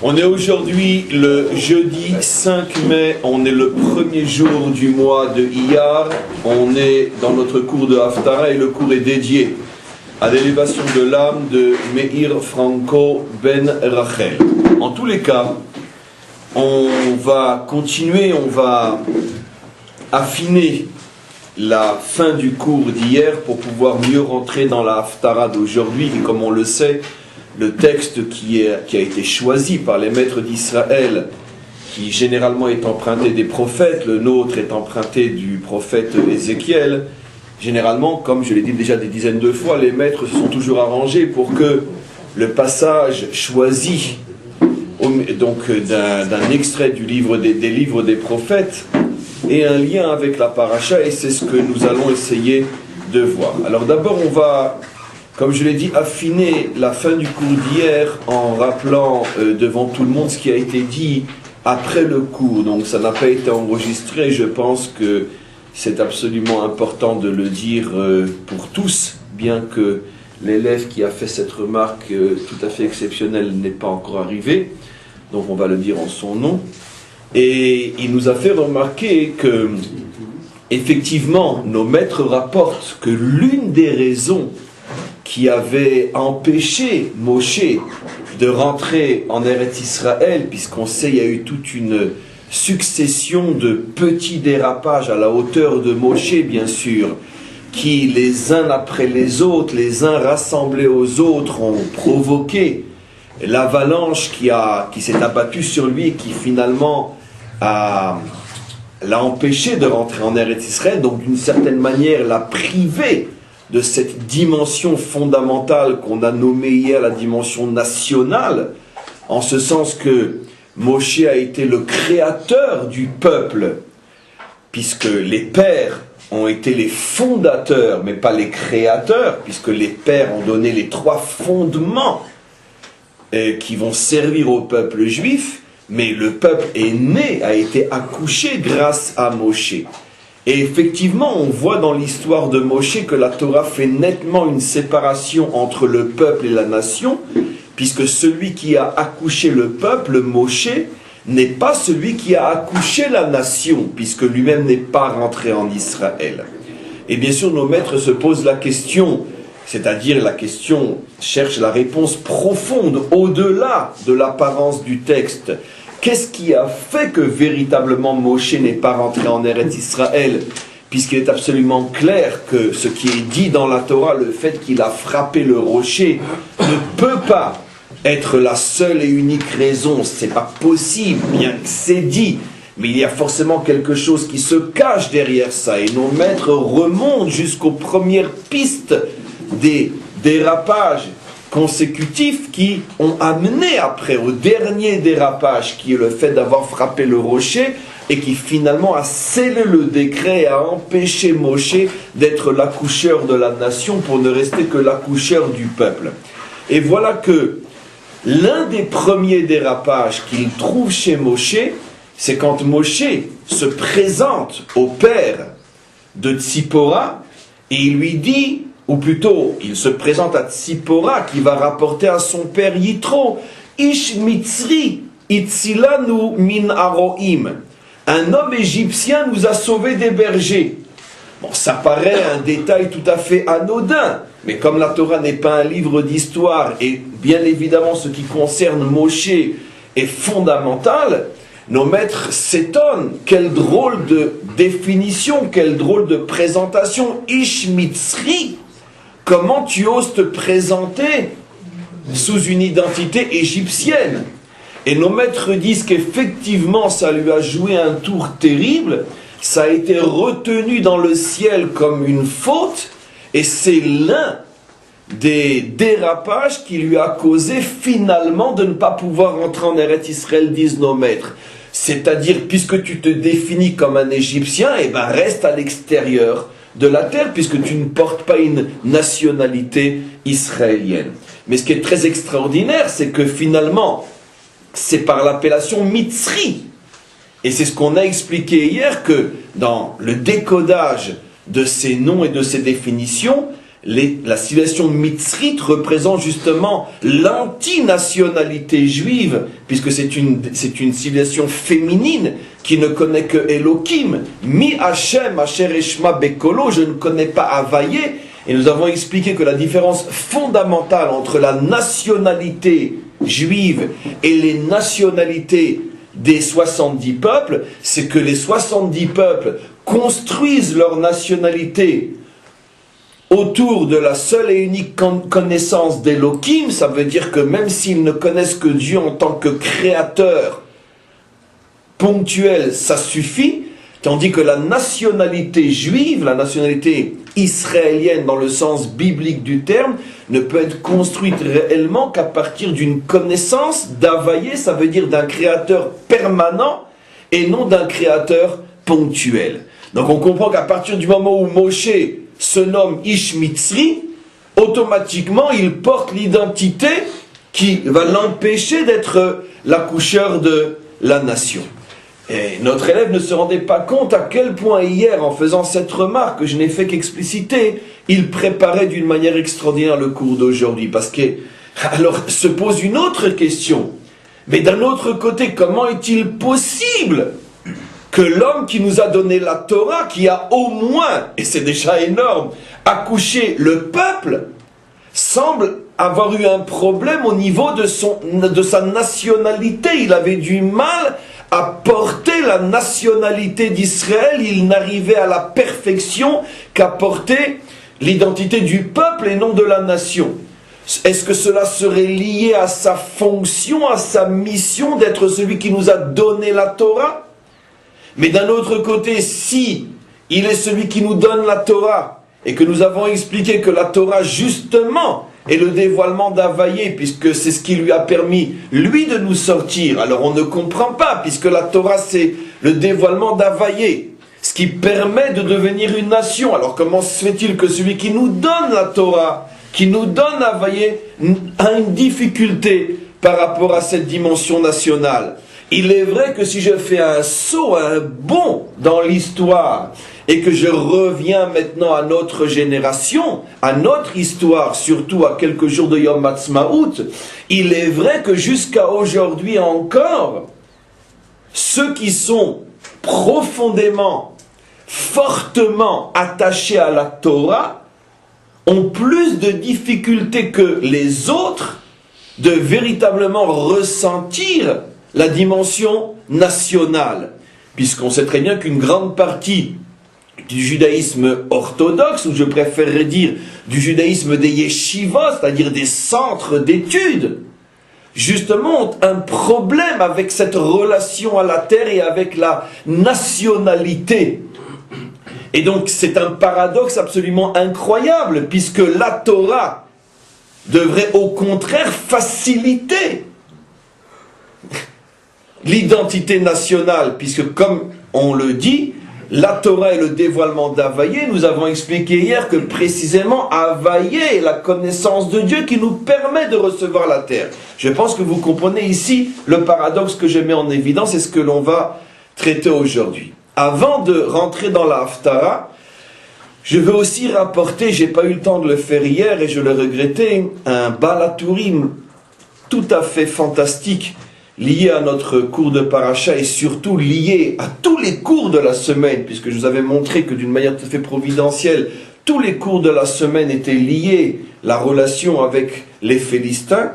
On est aujourd'hui le jeudi 5 mai, on est le premier jour du mois de Iyar, on est dans notre cours de Haftara et le cours est dédié à l'élévation de l'âme de Meir Franco Ben Rachel. En tous les cas, on va continuer, on va affiner la fin du cours d'hier pour pouvoir mieux rentrer dans la Haftara d'aujourd'hui. Et comme on le sait, le texte qui a été choisi par les maîtres d'Israël, qui généralement est emprunté des prophètes, le nôtre est emprunté du prophète Ézéchiel, généralement, comme je l'ai dit déjà des dizaines de fois, les maîtres se sont toujours arrangés pour que le passage choisi donc d'un extrait du livre des livres des prophètes ait un lien avec la paracha, et c'est ce que nous allons essayer de voir. Alors d'abord on va, comme je l'ai dit, affiner la fin du cours d'hier en rappelant devant tout le monde ce qui a été dit après le cours. Donc ça n'a pas été enregistré, je pense que c'est absolument important de le dire pour tous, bien que l'élève qui a fait cette remarque tout à fait exceptionnelle n'est pas encore arrivé. Donc on va le dire en son nom. Et il nous a fait remarquer que, effectivement, nos maîtres rapportent que l'une des raisons qui avait empêché Moshe de rentrer en Eretz Israël, puisqu'on sait qu'il y a eu toute une succession de petits dérapages à la hauteur de Moshe, bien sûr, qui les uns après les autres, les uns rassemblés aux autres, ont provoqué l'avalanche qui s'est abattue sur lui et qui finalement l'a empêché de rentrer en Eretz Israël, donc d'une certaine manière l'a privé de cette dimension fondamentale qu'on a nommée hier la dimension nationale, en ce sens que Moshe a été le créateur du peuple, puisque les pères ont été les fondateurs, mais pas les créateurs, puisque les pères ont donné les trois fondements qui vont servir au peuple juif, mais le peuple est né, a été accouché grâce à Moshe. Et effectivement, on voit dans l'histoire de Moshe que la Torah fait nettement une séparation entre le peuple et la nation, puisque celui qui a accouché le peuple, Moshe, n'est pas celui qui a accouché la nation, puisque lui-même n'est pas rentré en Israël. Et bien sûr, nos maîtres se posent la question, c'est-à-dire la question cherche la réponse profonde, au-delà de l'apparence du texte. Qu'est-ce qui a fait que véritablement Moshe n'est pas rentré en Eretz Israël, puisqu'il est absolument clair que ce qui est dit dans la Torah, le fait qu'il a frappé le rocher, ne peut pas être la seule et unique raison. C'est pas possible, bien que c'est dit, mais il y a forcément quelque chose qui se cache derrière ça. Et nos maîtres remontent jusqu'aux premières pistes des dérapages consécutifs qui ont amené après au dernier dérapage, qui est le fait d'avoir frappé le rocher et qui finalement a scellé le décret et a empêché Moshe d'être l'accoucheur de la nation pour ne rester que l'accoucheur du peuple. Et voilà que l'un des premiers dérapages qu'il trouve chez Moshe, c'est quand Moshe se présente au père de Tzipora et il lui dit, ou plutôt, il se présente à Tzipora qui va rapporter à son père Yitro, Ish Mitzri Itzilanu min Aroim. Un homme égyptien nous a sauvés des bergers. Bon, ça paraît un détail tout à fait anodin, mais comme la Torah n'est pas un livre d'histoire, et bien évidemment ce qui concerne Moshe est fondamental, nos maîtres s'étonnent. Quelle drôle de définition, quelle drôle de présentation. Ish Mitzri. Comment tu oses te présenter sous une identité égyptienne? Et nos maîtres disent qu'effectivement ça lui a joué un tour terrible, ça a été retenu dans le ciel comme une faute, et c'est l'un des dérapages qui lui a causé finalement de ne pas pouvoir entrer en Eretz Israël, disent nos maîtres. C'est-à-dire, puisque tu te définis comme un Égyptien, eh ben reste à l'extérieur de la terre, puisque tu ne portes pas une nationalité israélienne. Mais ce qui est très extraordinaire, c'est que finalement, c'est par l'appellation Mitzri. Et c'est ce qu'on a expliqué hier, que dans le décodage de ces noms et de ces définitions, la civilisation mitzrite représente justement l'antinationalité juive, puisque c'est une civilisation féminine qui ne connaît que Elohim. Mi Hashem Asher Eshma Bekolo, je ne connais pas Havaïe. Et nous avons expliqué que la différence fondamentale entre la nationalité juive et les nationalités des 70 peuples, c'est que les 70 peuples construisent leur nationalité autour de la seule et unique connaissance d'Elohim. Ça veut dire que même s'ils ne connaissent que Dieu en tant que créateur ponctuel, ça suffit. Tandis que la nationalité juive, la nationalité israélienne dans le sens biblique du terme, ne peut être construite réellement qu'à partir d'une connaissance d'Havaïe, ça veut dire d'un créateur permanent et non d'un créateur ponctuel. Donc on comprend qu'à partir du moment où Moshe se nomme Ish Mitzri, automatiquement il porte l'identité qui va l'empêcher d'être l'accoucheur de la nation. Et notre élève ne se rendait pas compte à quel point hier, en faisant cette remarque que je n'ai fait qu'expliciter, il préparait d'une manière extraordinaire le cours d'aujourd'hui. Parce que, alors, se pose une autre question. Mais d'un autre côté, comment est-il possible que l'homme qui nous a donné la Torah, qui a au moins, et c'est déjà énorme, accouché le peuple, semble avoir eu un problème au niveau de sa nationalité. Il avait du mal à porter la nationalité d'Israël. Il n'arrivait à la perfection qu'à porter l'identité du peuple et non de la nation. Est-ce que cela serait lié à sa fonction, à sa mission d'être celui qui nous a donné la Torah? Mais d'un autre côté, si il est celui qui nous donne la Torah, et que nous avons expliqué que la Torah, justement, est le dévoilement d'Havaïe, puisque c'est ce qui lui a permis, lui, de nous sortir. Alors on ne comprend pas, puisque la Torah, c'est le dévoilement d'Havaïe, ce qui permet de devenir une nation. Alors comment se fait-il que celui qui nous donne la Torah, qui nous donne Havaïe, a une difficulté par rapport à cette dimension nationale? Il est vrai que si je fais un saut, un bond dans l'histoire, et que je reviens maintenant à notre génération, à notre histoire, surtout à quelques jours de Yom Ha'atzmaut, il est vrai que jusqu'à aujourd'hui encore, ceux qui sont profondément, fortement attachés à la Torah, ont plus de difficultés que les autres de véritablement ressentir la dimension nationale, puisqu'on sait très bien qu'une grande partie du judaïsme orthodoxe, ou je préférerais dire du judaïsme des yeshivot, c'est-à-dire des centres d'études, justement ont un problème avec cette relation à la terre et avec la nationalité. Et donc c'est un paradoxe absolument incroyable, puisque la Torah devrait au contraire faciliter l'identité nationale, puisque comme on le dit, la Torah est le dévoilement d'Havaïe. Nous avons expliqué hier que précisément Havaïe est la connaissance de Dieu qui nous permet de recevoir la terre. Je pense que vous comprenez ici le paradoxe que je mets en évidence et ce que l'on va traiter aujourd'hui. Avant de rentrer dans la Haftara, je veux aussi rapporter, j'ai pas eu le temps de le faire hier et je le regrettais, un Balatourim tout à fait fantastique lié à notre cours de paracha et surtout lié à tous les cours de la semaine, puisque je vous avais montré que d'une manière tout à fait providentielle, tous les cours de la semaine étaient liés, la relation avec les Philistins,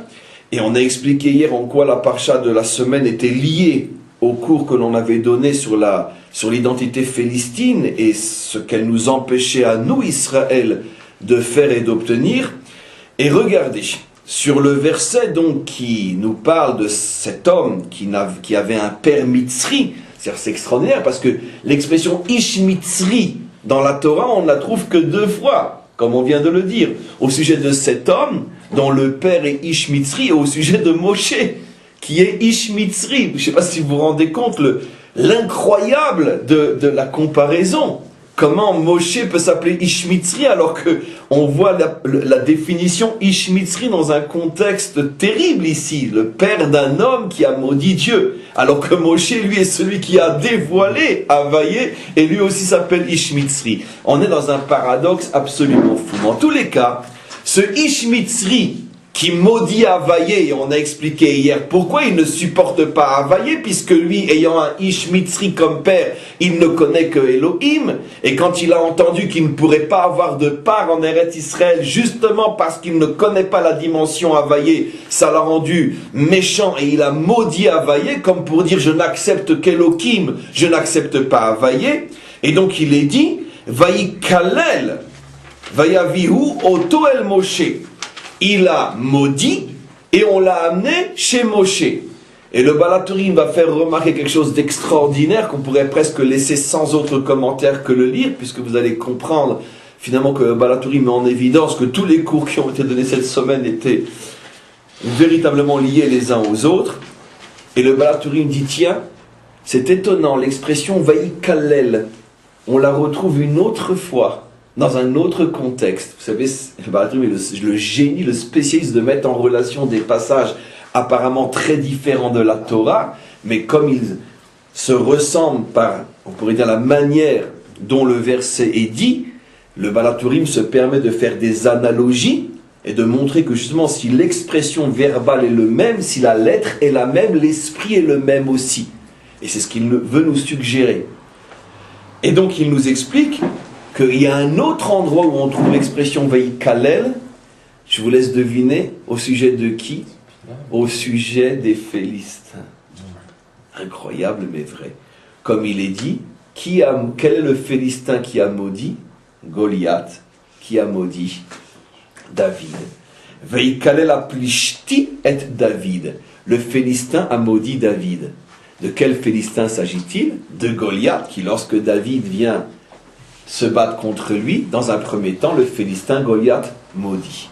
et on a expliqué hier en quoi la paracha de la semaine était liée au cours que l'on avait donné sur l'identité philistine et ce qu'elle nous empêchait à nous, Israël, de faire et d'obtenir. Et regardez, sur le verset donc qui nous parle de cet homme qui avait un père Mitzri, c'est extraordinaire parce que l'expression Ish Mitzri dans la Torah, on ne la trouve que 2 fois, comme on vient de le dire, au sujet de cet homme dont le père est Ish Mitzri et au sujet de Moshe qui est Ish Mitzri. Je ne sais pas si vous vous rendez compte l'incroyable de la comparaison. Comment Moshe peut s'appeler Ishmitzri alors que on voit la définition Ishmitzri dans un contexte terrible ici, le père d'un homme qui a maudit Dieu, alors que Moshe lui est celui qui a dévoilé Havaïe et lui aussi s'appelle Ishmitzri. On est dans un paradoxe absolument fou. Dans tous les cas, ce Ishmitzri qui maudit Havaïe, et on a expliqué hier pourquoi il ne supporte pas Havaïe, puisque lui, ayant un Ishmitzri comme père, il ne connaît que Elohim, et quand il a entendu qu'il ne pourrait pas avoir de part en Eretz Israël, justement parce qu'il ne connaît pas la dimension Havaïe, ça l'a rendu méchant, et il a maudit Havaïe, comme pour dire je n'accepte qu'Elohim, je n'accepte pas Havaïe, et donc il est dit, Vayikalel, Vayavihu Oto El Moshe. Il a maudit et on l'a amené chez Moshe. Et le Baal HaTurim va faire remarquer quelque chose d'extraordinaire qu'on pourrait presque laisser sans autre commentaire que le lire, puisque vous allez comprendre finalement que le Baal HaTurim met en évidence que tous les cours qui ont été donnés cette semaine étaient véritablement liés les uns aux autres. Et le Baal HaTurim dit, tiens, c'est étonnant, l'expression Vayikalel, on la retrouve une autre fois dans un autre contexte. Vous savez, le génie, le spécialiste de mettre en relation des passages apparemment très différents de la Torah, mais comme ils se ressemblent par, on pourrait dire, la manière dont le verset est dit, le Baal HaTurim se permet de faire des analogies et de montrer que justement, si l'expression verbale est le même, si la lettre est la même, l'esprit est le même aussi. Et c'est ce qu'il veut nous suggérer. Et donc, il nous explique qu'il y a un autre endroit où on trouve l'expression Vayikalel. Je vous laisse deviner au sujet de qui? Au sujet des Philistins. Incroyable mais vrai. Comme il est dit, quel est le Philistin qui a maudit? Goliath. Qui a maudit? David. Vayikalel aplishti et David. Le Philistin a maudit David. De quel Philistin s'agit-il? De Goliath, qui lorsque David vient se battre contre lui, dans un premier temps, le Philistin Goliath maudit.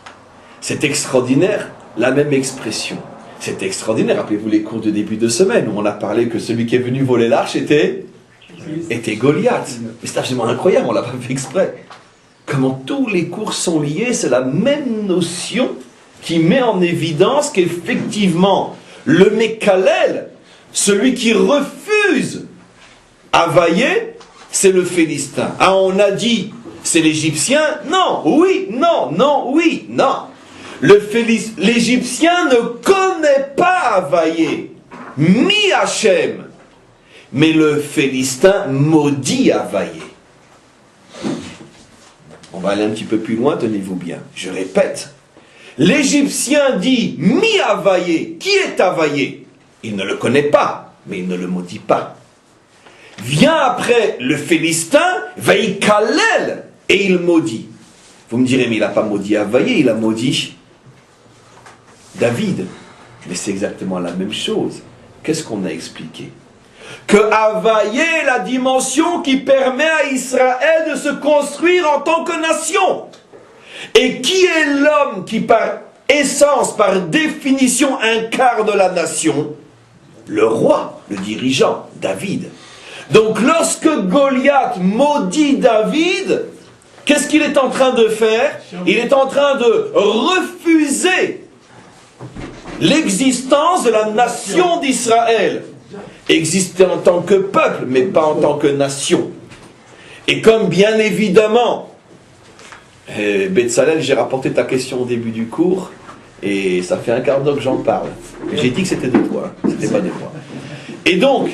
C'est extraordinaire, la même expression. C'est extraordinaire, rappelez-vous les cours de début de semaine, où on a parlé que celui qui est venu voler l'arche était Goliath. Mais c'est absolument incroyable, on ne l'a pas fait exprès. Comment tous les cours sont liés, c'est la même notion qui met en évidence qu'effectivement, le Mekalel, celui qui refuse Havaïe, c'est le Philistin. Ah, on a dit, c'est l'Égyptien? Non, oui, non, non, oui, non. L'Égyptien ne connaît pas Havaïe, mi Hachem. Mais le Philistin maudit Havaïe. On va aller un petit peu plus loin, tenez-vous bien. Je répète. L'Égyptien dit, mi Havaïe. Qui est Havaïe? Il ne le connaît pas, mais il ne le maudit pas. Vient après le Philistin, Vayikalel, et il maudit. Vous me direz, mais il n'a pas maudit Havaïe, il a maudit David. Mais c'est exactement la même chose. Qu'est-ce qu'on a expliqué? Que Havaïe est la dimension qui permet à Israël de se construire en tant que nation. Et qui est l'homme qui, par essence, par définition, incarne la nation? Le roi, le dirigeant, David. Donc lorsque Goliath maudit David, qu'est-ce qu'il est en train de faire? Il est en train de refuser l'existence de la nation d'Israël. Exister en tant que peuple, mais pas en tant que nation. Et comme bien évidemment, Betzalel, j'ai rapporté ta question au début du cours, et ça fait un quart d'heure que j'en parle. J'ai dit que c'était de toi, c'était pas de moi. Et donc,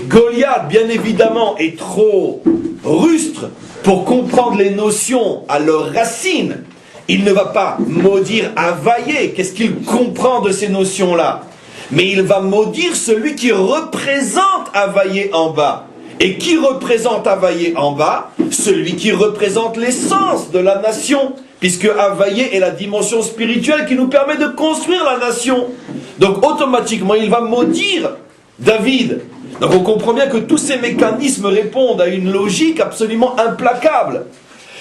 Goliath, bien évidemment, est trop rustre pour comprendre les notions à leurs racines. Il ne va pas maudire Havaïe. Qu'est-ce qu'il comprend de ces notions-là? Mais il va maudire celui qui représente Havaïe en bas. Et qui représente Havaïe en bas? Celui qui représente l'essence de la nation. Puisque Havaïe est la dimension spirituelle qui nous permet de construire la nation. Donc automatiquement, il va maudire David. Donc on comprend bien que tous ces mécanismes répondent à une logique absolument implacable.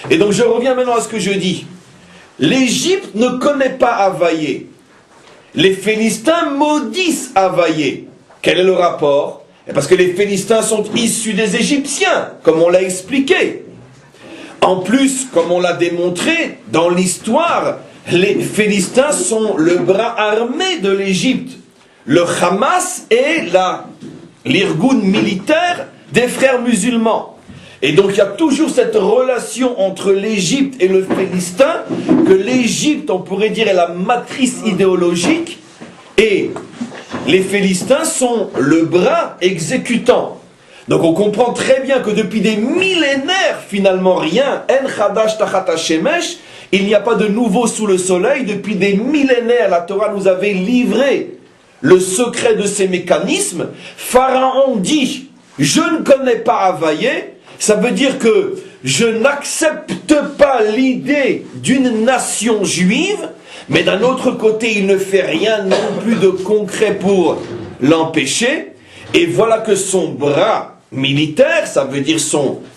Et donc je reviens maintenant à ce que je dis. L'Égypte ne connaît pas Havaïe. Les Philistins maudissent Havaïe. Quel est le rapport? Parce que les Philistins sont issus des Égyptiens, comme on l'a expliqué. En plus, comme on l'a démontré dans l'histoire, les Philistins sont le bras armé de l'Égypte. Le Hamas est l'irgun militaire des frères musulmans. Et donc il y a toujours cette relation entre l'Égypte et le Philistin, que l'Égypte, on pourrait dire, est la matrice idéologique, et les Philistins sont le bras exécutant. Donc on comprend très bien que depuis des millénaires, finalement rien, En Chadash Tachat HaShemesh, il n'y a pas de nouveau sous le soleil. Depuis des millénaires, la Torah nous avait livré le secret de ces mécanismes. Pharaon dit, je ne connais pas Havaïe, ça veut dire que je n'accepte pas l'idée d'une nation juive, mais d'un autre côté, il ne fait rien non plus de concret pour l'empêcher. Et voilà que son bras militaire, ça veut dire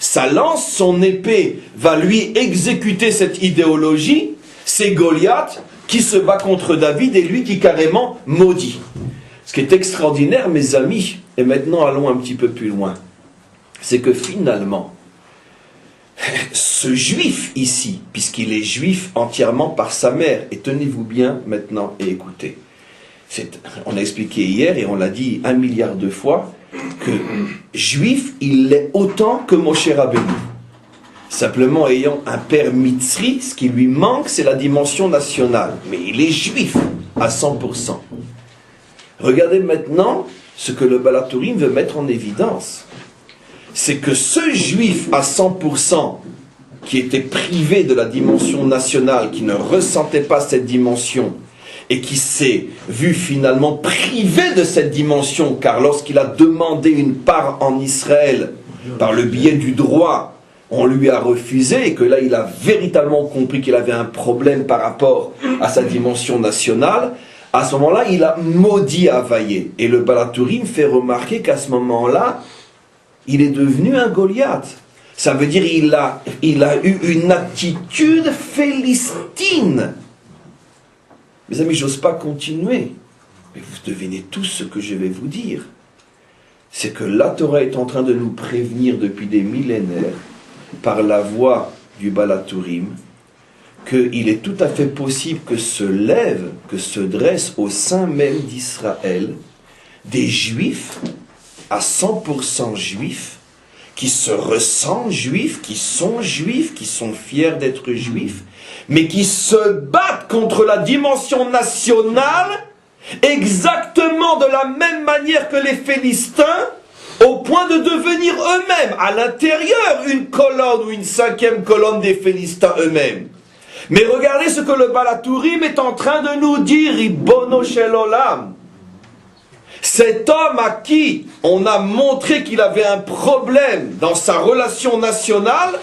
sa lance, son épée, va lui exécuter cette idéologie. C'est Goliath qui se bat contre David et lui qui carrément maudit. Ce qui est extraordinaire, mes amis, et maintenant allons un petit peu plus loin, c'est que finalement, ce juif ici, puisqu'il est juif entièrement par sa mère, et tenez-vous bien maintenant et écoutez, on a expliqué hier et on l'a dit 1 milliard de fois, que juif, il l'est autant que Moshe Rabbeinu. Simplement ayant un père mitzri, ce qui lui manque, c'est la dimension nationale. Mais il est juif à 100%. Regardez maintenant ce que le Baal HaTurim veut mettre en évidence. C'est que ce juif à 100% qui était privé de la dimension nationale, qui ne ressentait pas cette dimension, et qui s'est vu finalement privé de cette dimension, car lorsqu'il a demandé une part en Israël, par le biais du droit, on lui a refusé, et que là il a véritablement compris qu'il avait un problème par rapport à sa dimension nationale. À ce moment-là, il a maudit Havaïe. Et le Baal HaTurim fait remarquer qu'à ce moment-là, il est devenu un Goliath. Ça veut dire il a eu une attitude philistine. Mes amis, j'ose pas continuer. Mais vous devinez tous ce que je vais vous dire. C'est que la Torah est en train de nous prévenir depuis des millénaires, par la voix du Baal HaTurim, qu'il est tout à fait possible que se lèvent, que se dressent au sein même d'Israël des Juifs, à 100% Juifs, qui se ressentent Juifs, qui sont fiers d'être Juifs, mais qui se battent contre la dimension nationale, exactement de la même manière que les Philistins, au point de devenir eux-mêmes, à l'intérieur, une colonne ou une 5e colonne des Philistins eux-mêmes. Mais regardez ce que le Baal HaTurim est en train de nous dire, Ribono Shel Olam. Cet homme à qui on a montré qu'il avait un problème dans sa relation nationale,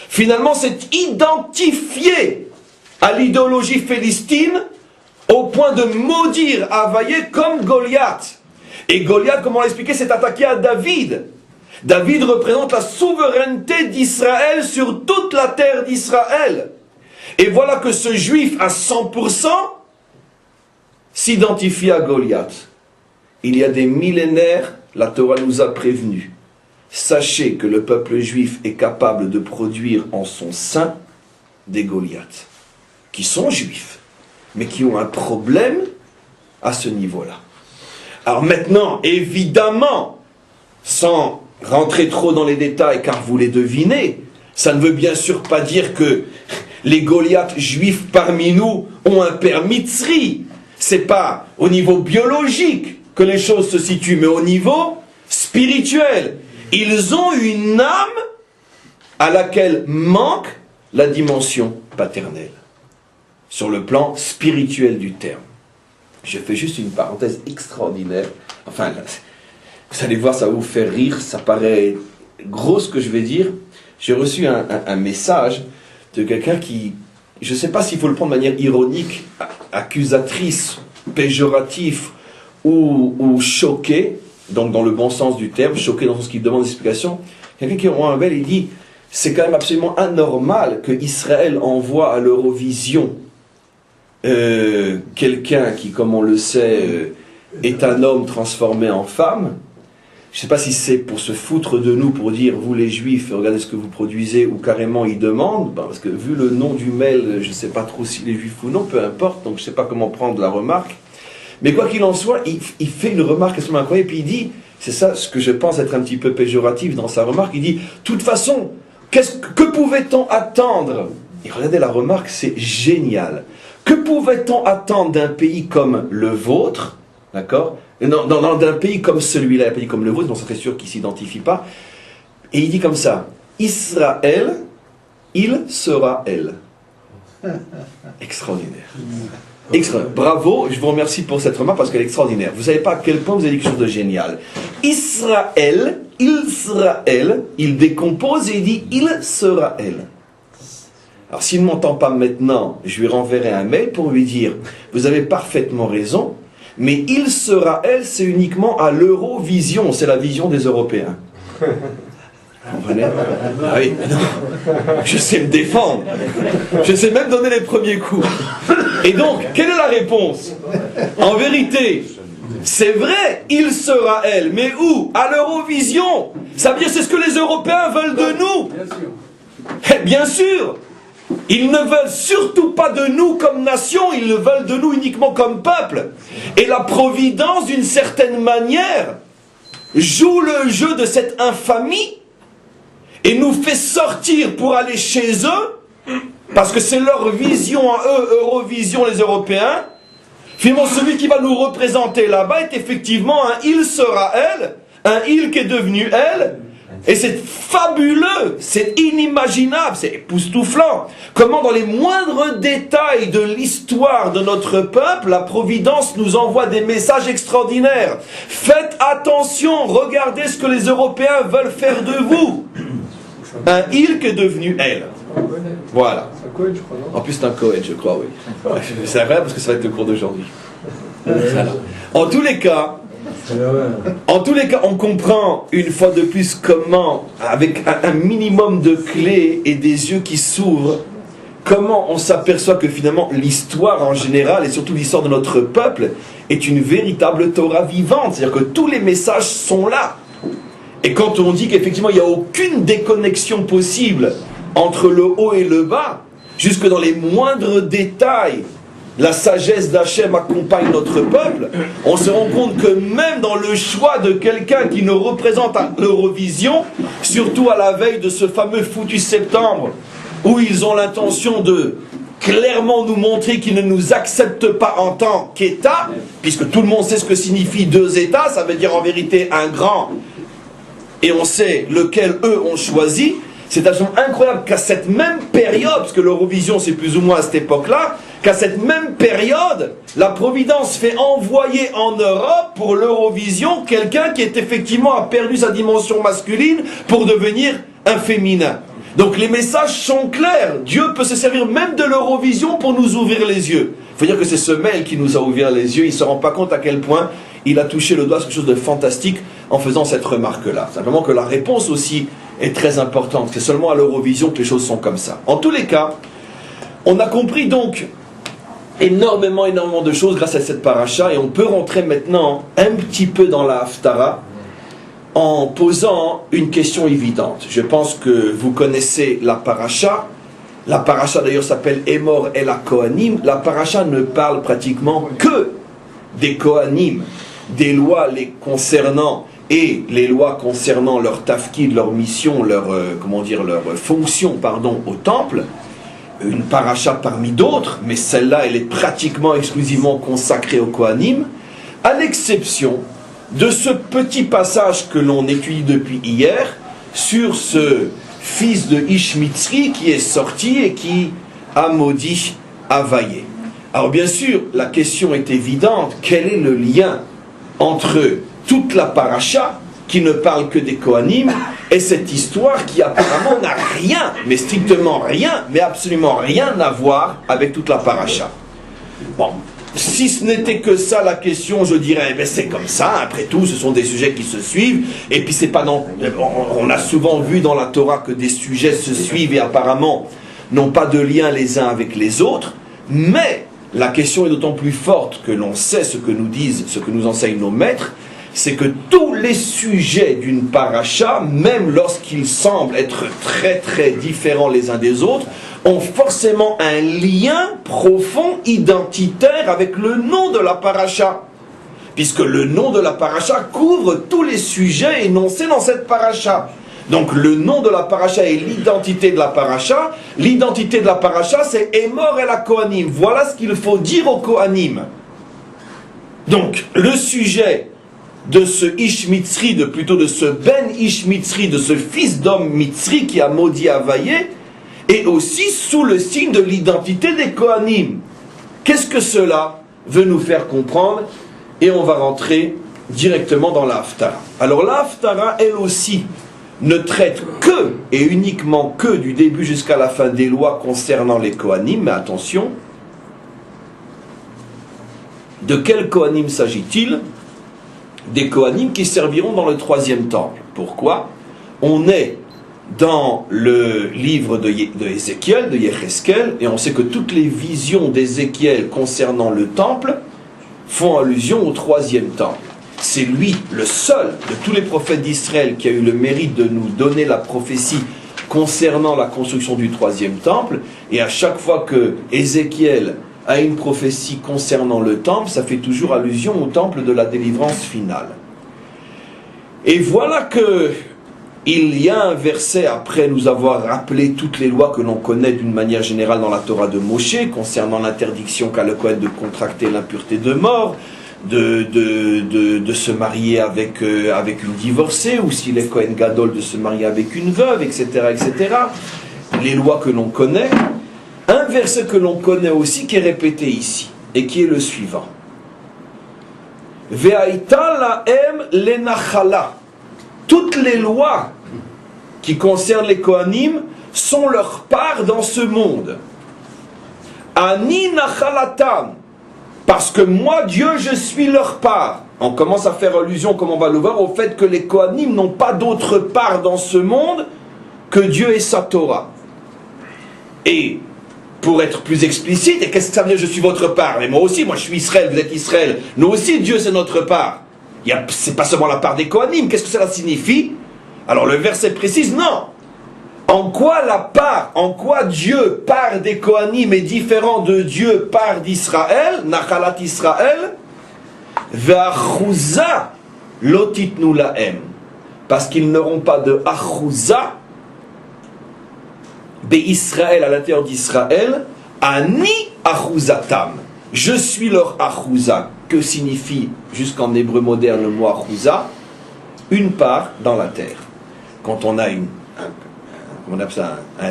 finalement s'est identifié à l'idéologie philistine au point de maudire Havaïe comme Goliath. Et Goliath, comme on l'a expliqué, s'est attaqué à David. David représente la souveraineté d'Israël sur toute la terre d'Israël. Et voilà que ce juif à 100% s'identifie à Goliath. Il y a des millénaires, la Torah nous a prévenus. Sachez que le peuple juif est capable de produire en son sein des Goliaths, qui sont juifs, mais qui ont un problème à ce niveau-là. Alors maintenant, évidemment, sans rentrer trop dans les détails, car vous les devinez, ça ne veut bien sûr pas dire que les Goliaths juifs parmi nous ont un père mitzri. C'est pas au niveau biologique que les choses se situent, mais au niveau spirituel. Ils ont une âme à laquelle manque la dimension paternelle, sur le plan spirituel du terme. Je fais juste une parenthèse extraordinaire. Enfin, vous allez voir, ça va vous faire rire, ça paraît gros ce que je vais dire. J'ai reçu un message de quelqu'un qui, je ne sais pas s'il faut le prendre de manière ironique, accusatrice, péjoratif ou choqué, donc dans le bon sens du terme, choqué dans le sens qu'il demande des explications. Quelqu'un qui rend un bel, il dit, c'est quand même absolument anormal que Israël envoie à l'Eurovision quelqu'un qui, comme on le sait, est un homme transformé en femme, je ne sais pas si c'est pour se foutre de nous, pour dire, vous les juifs, regardez ce que vous produisez, ou carrément ils demandent, parce que vu le nom du mail, je ne sais pas trop si les juifs ou non, peu importe, donc je ne sais pas comment prendre la remarque. Mais quoi qu'il en soit, il fait une remarque absolument incroyable, et puis il dit, c'est ça ce que je pense être un petit peu péjoratif dans sa remarque, il dit, de toute façon, que pouvait-on attendre? Et regardez la remarque, c'est génial. Que pouvait-on attendre d'un pays comme le vôtre, d'accord? D'un pays comme celui-là, un pays comme le vôtre, dont ça serait sûr qu'il ne s'identifie pas. Et il dit comme ça, Israël, il sera elle. Extraordinaire. Extraordinaire. Bravo, je vous remercie pour cette remarque parce qu'elle est extraordinaire. Vous ne savez pas à quel point vous avez dit quelque chose de génial. Israël, il décompose et il dit, il sera elle. Alors s'il ne m'entend pas maintenant, je lui renverrai un mail pour lui dire, vous avez parfaitement raison, mais il sera elle, c'est uniquement à l'Eurovision, c'est la vision des Européens. Vous comprenez? Ah oui, non. Je sais me défendre. Je sais même donner les premiers coups. Et donc, quelle est la réponse? En vérité, c'est vrai, il sera elle, mais où? À l'Eurovision. Ça veut dire c'est ce que les Européens veulent de nous. Bien sûr. Ils ne veulent surtout pas de nous comme nation, ils le veulent de nous uniquement comme peuple. Et la Providence, d'une certaine manière, joue le jeu de cette infamie et nous fait sortir pour aller chez eux, parce que c'est leur vision à eux, Eurovision, les Européens. Finalement, celui qui va nous représenter là-bas est effectivement un il sera elle, un il qui est devenu elle. Et c'est fabuleux, c'est inimaginable, c'est époustouflant. Comment dans les moindres détails de l'histoire de notre peuple, la Providence nous envoie des messages extraordinaires. Faites attention, regardez ce que les Européens veulent faire de vous. Un il qui est devenu elle. Voilà. En plus c'est un Cohen, je crois, oui. C'est vrai parce que ça va être le cours d'aujourd'hui. Voilà. En tous les cas, on comprend une fois de plus comment, avec un minimum de clés et des yeux qui s'ouvrent, comment on s'aperçoit que finalement l'histoire en général, et surtout l'histoire de notre peuple, est une véritable Torah vivante. C'est-à-dire que tous les messages sont là. Et quand on dit qu'effectivement il n'y a aucune déconnexion possible entre le haut et le bas, jusque dans les moindres détails, la sagesse d'Hachem accompagne notre peuple, on se rend compte que même dans le choix de quelqu'un qui nous représente à l'Eurovision, surtout à la veille de ce fameux foutu septembre, où ils ont l'intention de clairement nous montrer qu'ils ne nous acceptent pas en tant qu'État, puisque tout le monde sait ce que signifie deux États, ça veut dire en vérité un grand, et on sait lequel eux ont choisi. C'est absolument incroyable qu'à cette même période, parce que l'Eurovision c'est plus ou moins à cette époque-là, qu'à cette même période, la Providence fait envoyer en Europe pour l'Eurovision quelqu'un qui est effectivement a perdu sa dimension masculine pour devenir un féminin. Donc les messages sont clairs. Dieu peut se servir même de l'Eurovision pour nous ouvrir les yeux. Il faut dire que c'est ce mail qui nous a ouvert les yeux. Il ne se rend pas compte à quel point il a touché le doigt sur quelque chose de fantastique en faisant cette remarque-là. Simplement que la réponse aussi est très importante. C'est seulement à l'Eurovision que les choses sont comme ça. En tous les cas, on a compris donc énormément de choses grâce à cette paracha, et on peut rentrer maintenant un petit peu dans la Haftara en posant une question évidente. Je pense que vous connaissez la paracha. La paracha d'ailleurs s'appelle Emor El HaKohanim. La paracha ne parle pratiquement que des Kohanim, des lois les concernant et les lois concernant leur tafkid, leur mission, leur fonction, au temple. Une paracha parmi d'autres, mais celle-là, elle est pratiquement exclusivement consacrée aux Kohanim, à l'exception de ce petit passage que l'on étudie depuis hier, sur ce fils de Ish Mitzri qui est sorti et qui a maudit Availlé. Alors bien sûr, la question est évidente, quel est le lien entre toute la paracha, qui ne parle que des Kohanim, et cette histoire qui apparemment n'a rien, mais strictement rien, mais absolument rien à voir avec toute la paracha. Bon, si ce n'était que ça la question, je dirais, c'est comme ça, après tout, ce sont des sujets qui se suivent, et puis c'est pas non... On a souvent vu dans la Torah que des sujets se suivent et apparemment n'ont pas de lien les uns avec les autres, mais la question est d'autant plus forte que l'on sait ce que nous disent, ce que nous enseignent nos maîtres, c'est que tous les sujets d'une paracha, même lorsqu'ils semblent être très très différents les uns des autres, ont forcément un lien profond, identitaire avec le nom de la paracha. Puisque le nom de la paracha couvre tous les sujets énoncés dans cette paracha. Donc le nom de la paracha est l'identité de la paracha. L'identité de la paracha, c'est Emor el HaKohanim. Voilà ce qu'il faut dire aux Kohanim. Donc le sujet de ce Ish Mitzri, plutôt de ce Ben Ish Mitzri, de ce fils d'homme Mitzri qui a maudit Havaïe, est aussi sous le signe de l'identité des Kohanim. Qu'est-ce que cela veut nous faire comprendre? Et on va rentrer directement dans la Haftara. Alors la Haftara, elle aussi, ne traite que et uniquement que du début jusqu'à la fin des lois concernant les Kohanim. Mais attention, de quels Kohanim s'agit-il? Des Kohanim qui serviront dans le troisième temple. Pourquoi? On est dans le livre de Ézéchiel, de Yecheskel, et on sait que toutes les visions d'Ézéchiel concernant le temple font allusion au troisième temple. C'est lui, le seul de tous les prophètes d'Israël, qui a eu le mérite de nous donner la prophétie concernant la construction du troisième temple. Et à chaque fois que Ézéchiel a une prophétie concernant le temple, ça fait toujours allusion au temple de la délivrance finale. Et voilà que il y a un verset, après nous avoir rappelé toutes les lois que l'on connaît d'une manière générale dans la Torah de Moshe, concernant l'interdiction qu'a le Kohen de contracter l'impureté de mort, de se marier avec une divorcée, ou s'il est Kohen Gadol, de se marier avec une veuve, etc., etc. Les lois que l'on connaît. Un verset que l'on connaît aussi, qui est répété ici, et qui est le suivant. Ve'aita lahem lenachala. Toutes les lois qui concernent les Kohanim sont leur part dans ce monde. Ani nachalatam. Parce que moi, Dieu, je suis leur part. On commence à faire allusion, comme on va le voir, au fait que les Kohanim n'ont pas d'autre part dans ce monde que Dieu et sa Torah. Et pour être plus explicite, et qu'est-ce que ça veut dire, je suis votre part? Mais moi aussi, moi je suis Israël, vous êtes Israël. Nous aussi, Dieu, c'est notre part. C'est pas seulement la part des Kohanim. Qu'est-ce que cela signifie? Alors le verset précise, non. En quoi la part, en quoi Dieu, part des Kohanim, est différent de Dieu, part d'Israël, Nachalat Israël, Ve'achouza lotitnu lahem. Parce qu'ils n'auront pas de achouza, Israël à l'intérieur d'Israël, Ani achouzatam. Je suis leur achouza. Que signifie, jusqu'en hébreu moderne, le mot achouza? Une part dans la terre. Quand on a un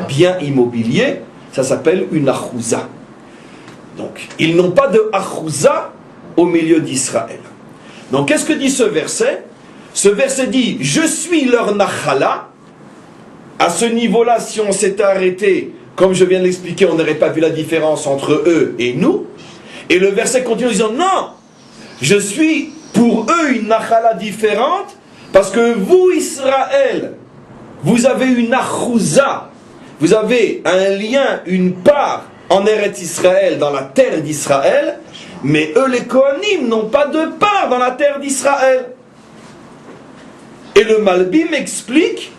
bien immobilier, ça s'appelle une achouza. Donc, ils n'ont pas de achouza au milieu d'Israël. Donc, qu'est-ce que dit ce verset? Ce verset dit, je suis leur nachala. À ce niveau-là, si on s'était arrêté, comme je viens de l'expliquer, on n'aurait pas vu la différence entre eux et nous. Et le verset continue en disant, non, je suis pour eux une nachala différente, parce que vous, Israël, vous avez une achouza, vous avez un lien, une part en Eretz Israël, dans la terre d'Israël, mais eux, les Kohanim, n'ont pas de part dans la terre d'Israël. Et le Malbim explique,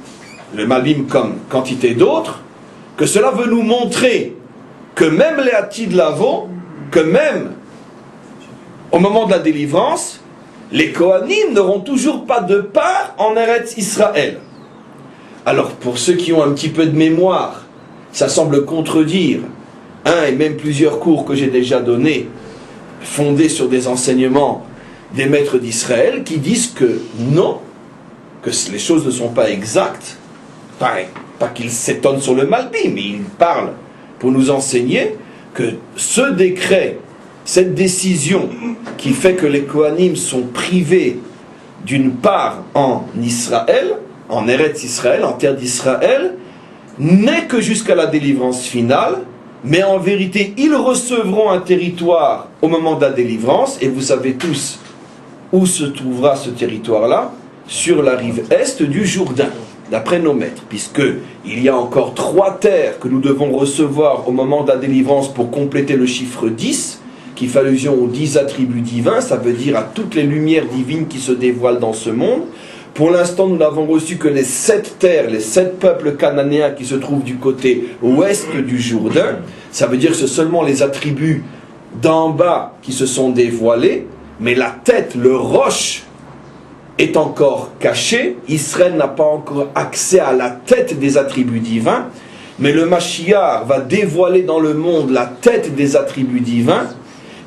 le Malbim comme quantité d'autres, que cela veut nous montrer que même les Atid Lavo, que même au moment de la délivrance, les Kohanim n'auront toujours pas de part en Eretz Israël. Alors pour ceux qui ont un petit peu de mémoire, ça semble contredire un et même plusieurs cours que j'ai déjà donnés, fondés sur des enseignements des maîtres d'Israël, qui disent que non, que les choses ne sont pas exactes. Pas qu'ils s'étonnent sur le Malbim, mais ils parlent pour nous enseigner que ce décret, cette décision qui fait que les Kohanim sont privés d'une part en Israël, en Eretz Israël, en terre d'Israël, n'est que jusqu'à la délivrance finale, mais en vérité, ils recevront un territoire au moment de la délivrance, et vous savez tous où se trouvera ce territoire-là, sur la rive est du Jourdain, d'après nos maîtres, puisqu'il y a encore 3 terres que nous devons recevoir au moment de la délivrance pour compléter le chiffre 10, qui fait allusion aux 10 attributs divins, ça veut dire à toutes les lumières divines qui se dévoilent dans ce monde. Pour l'instant, nous n'avons reçu que les 7 terres, les 7 peuples cananéens qui se trouvent du côté ouest du Jourdain. Ça veut dire que c'est seulement les attributs d'en bas qui se sont dévoilés, mais la tête, le roche, est encore caché. Israël n'a pas encore accès à la tête des attributs divins, mais le Mashiach va dévoiler dans le monde la tête des attributs divins,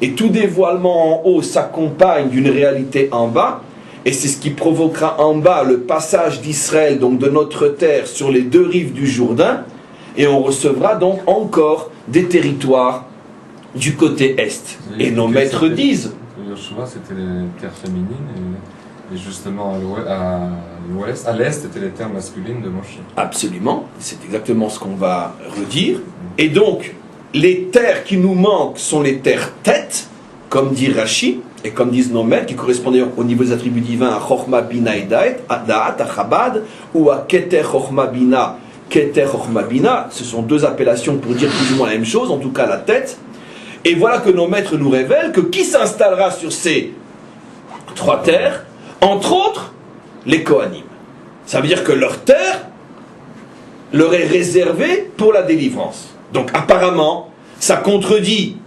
et tout dévoilement en haut s'accompagne d'une réalité en bas, et c'est ce qui provoquera en bas le passage d'Israël, donc de notre terre, sur les 2 rives du Jourdain, et on recevra donc encore des territoires du côté est. Et nos maîtres disent... Yoshua, c'était les terres féminines, et justement à l'ouest, à l'est, c'était les terres masculines de Moshe. Absolument, c'est exactement ce qu'on va redire. Et donc, les terres qui nous manquent sont les terres têtes, comme dit Rashi, et comme disent nos maîtres, qui correspondent au niveau des attributs divins à Chochma Bina et Da'at, à Chabad, ou à Keter Chochma Bina, Keter Chochma Bina. Ce sont 2 appellations pour dire plus ou moins la même chose, en tout cas la tête. Et voilà que nos maîtres nous révèlent que qui s'installera sur ces 3 terres, entre autres, les Kohanim. Ça veut dire que leur terre leur est réservée pour la délivrance. Donc apparemment, ça contredit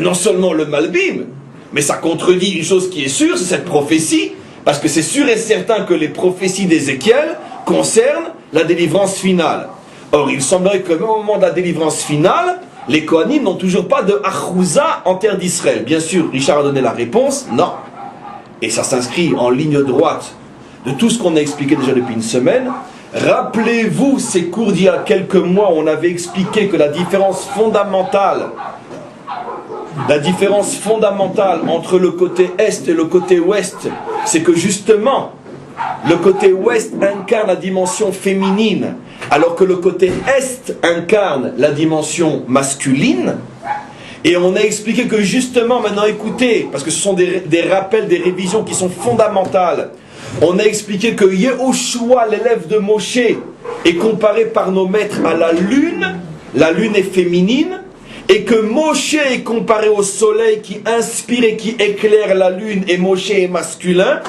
non seulement le Malbim, mais ça contredit une chose qui est sûre, c'est cette prophétie, parce que c'est sûr et certain que les prophéties d'Ézéchiel concernent la délivrance finale. Or, il semblerait qu'au moment de la délivrance finale, les Kohanim n'ont toujours pas de Achouza en terre d'Israël. Bien sûr, Richard a donné la réponse, non. Et ça s'inscrit en ligne droite de tout ce qu'on a expliqué déjà depuis une semaine. Rappelez-vous ces cours d'il y a quelques mois où on avait expliqué que la différence fondamentale entre le côté est et le côté ouest, c'est que justement, le côté ouest incarne la dimension féminine, alors que le côté est incarne la dimension masculine. Et on a expliqué que justement, maintenant écoutez, parce que ce sont des rappels, des révisions qui sont fondamentales, on a expliqué que Yehoshua, l'élève de Moshe, est comparé par nos maîtres à la lune est féminine, et que Moshe est comparé au soleil qui inspire et qui éclaire la lune, et Moshe est masculin.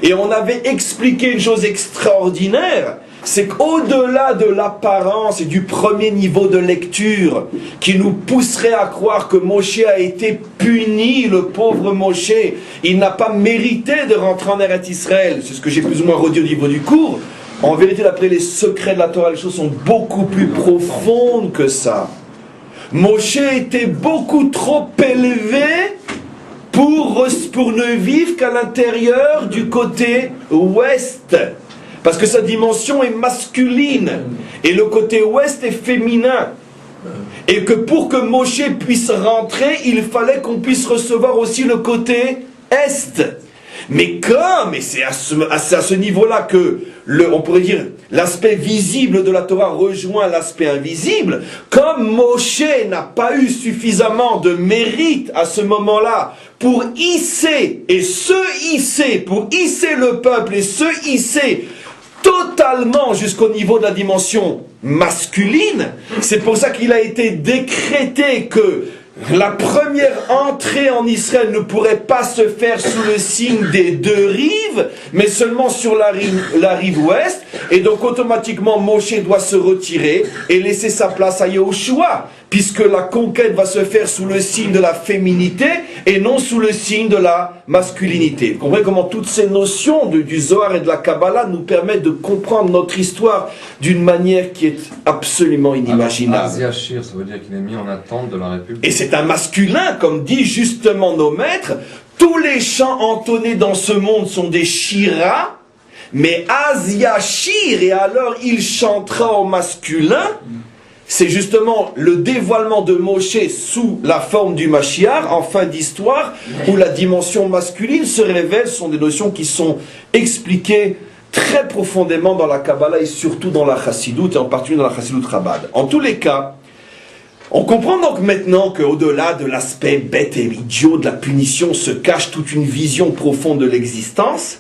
Et on avait expliqué une chose extraordinaire, c'est qu'au-delà de l'apparence et du premier niveau de lecture qui nous pousserait à croire que Moshe a été puni, le pauvre Moshe, il n'a pas mérité de rentrer en Eretz Israël, c'est ce que j'ai plus ou moins redit au niveau du cours. En vérité, d'après les secrets de la Torah, les choses sont beaucoup plus profondes que ça. Moshe était beaucoup trop élevé pour ne vivre qu'à l'intérieur du côté ouest. Parce que sa dimension est masculine. Et le côté ouest est féminin. Et que pour que Moshe puisse rentrer, il fallait qu'on puisse recevoir aussi le côté est. Mais c'est à ce niveau-là que, on pourrait dire, l'aspect visible de la Torah rejoint l'aspect invisible, comme Moshe n'a pas eu suffisamment de mérite à ce moment-là pour hisser le peuple et se hisser totalement jusqu'au niveau de la dimension masculine, c'est pour ça qu'il a été décrété que la première entrée en Israël ne pourrait pas se faire sous le signe des 2 rives, mais seulement sur la rive ouest. Et donc automatiquement Moshe doit se retirer et laisser sa place à Yehoshua, puisque la conquête va se faire sous le signe de la féminité et non sous le signe de la masculinité. Vous comprenez comment toutes ces notions du Zohar et de la Kabbalah nous permettent de comprendre notre histoire d'une manière qui est absolument inimaginable. Aziachir, ça veut dire qu'il est mis en attente de la République. Et c'est un masculin, comme dit justement nos maîtres. Tous les chants entonnés dans ce monde sont des shiras, mais Aziachir, et alors il chantera au masculin. C'est justement le dévoilement de Moshe sous la forme du Mashiach, en fin d'histoire, où la dimension masculine se révèle. Ce sont des notions qui sont expliquées très profondément dans la Kabbalah et surtout dans la Chassidoute, et en particulier dans la Chassidoute Chabad. En tous les cas, on comprend donc maintenant qu'au-delà de l'aspect bête et idiot de la punition se cache toute une vision profonde de l'existence.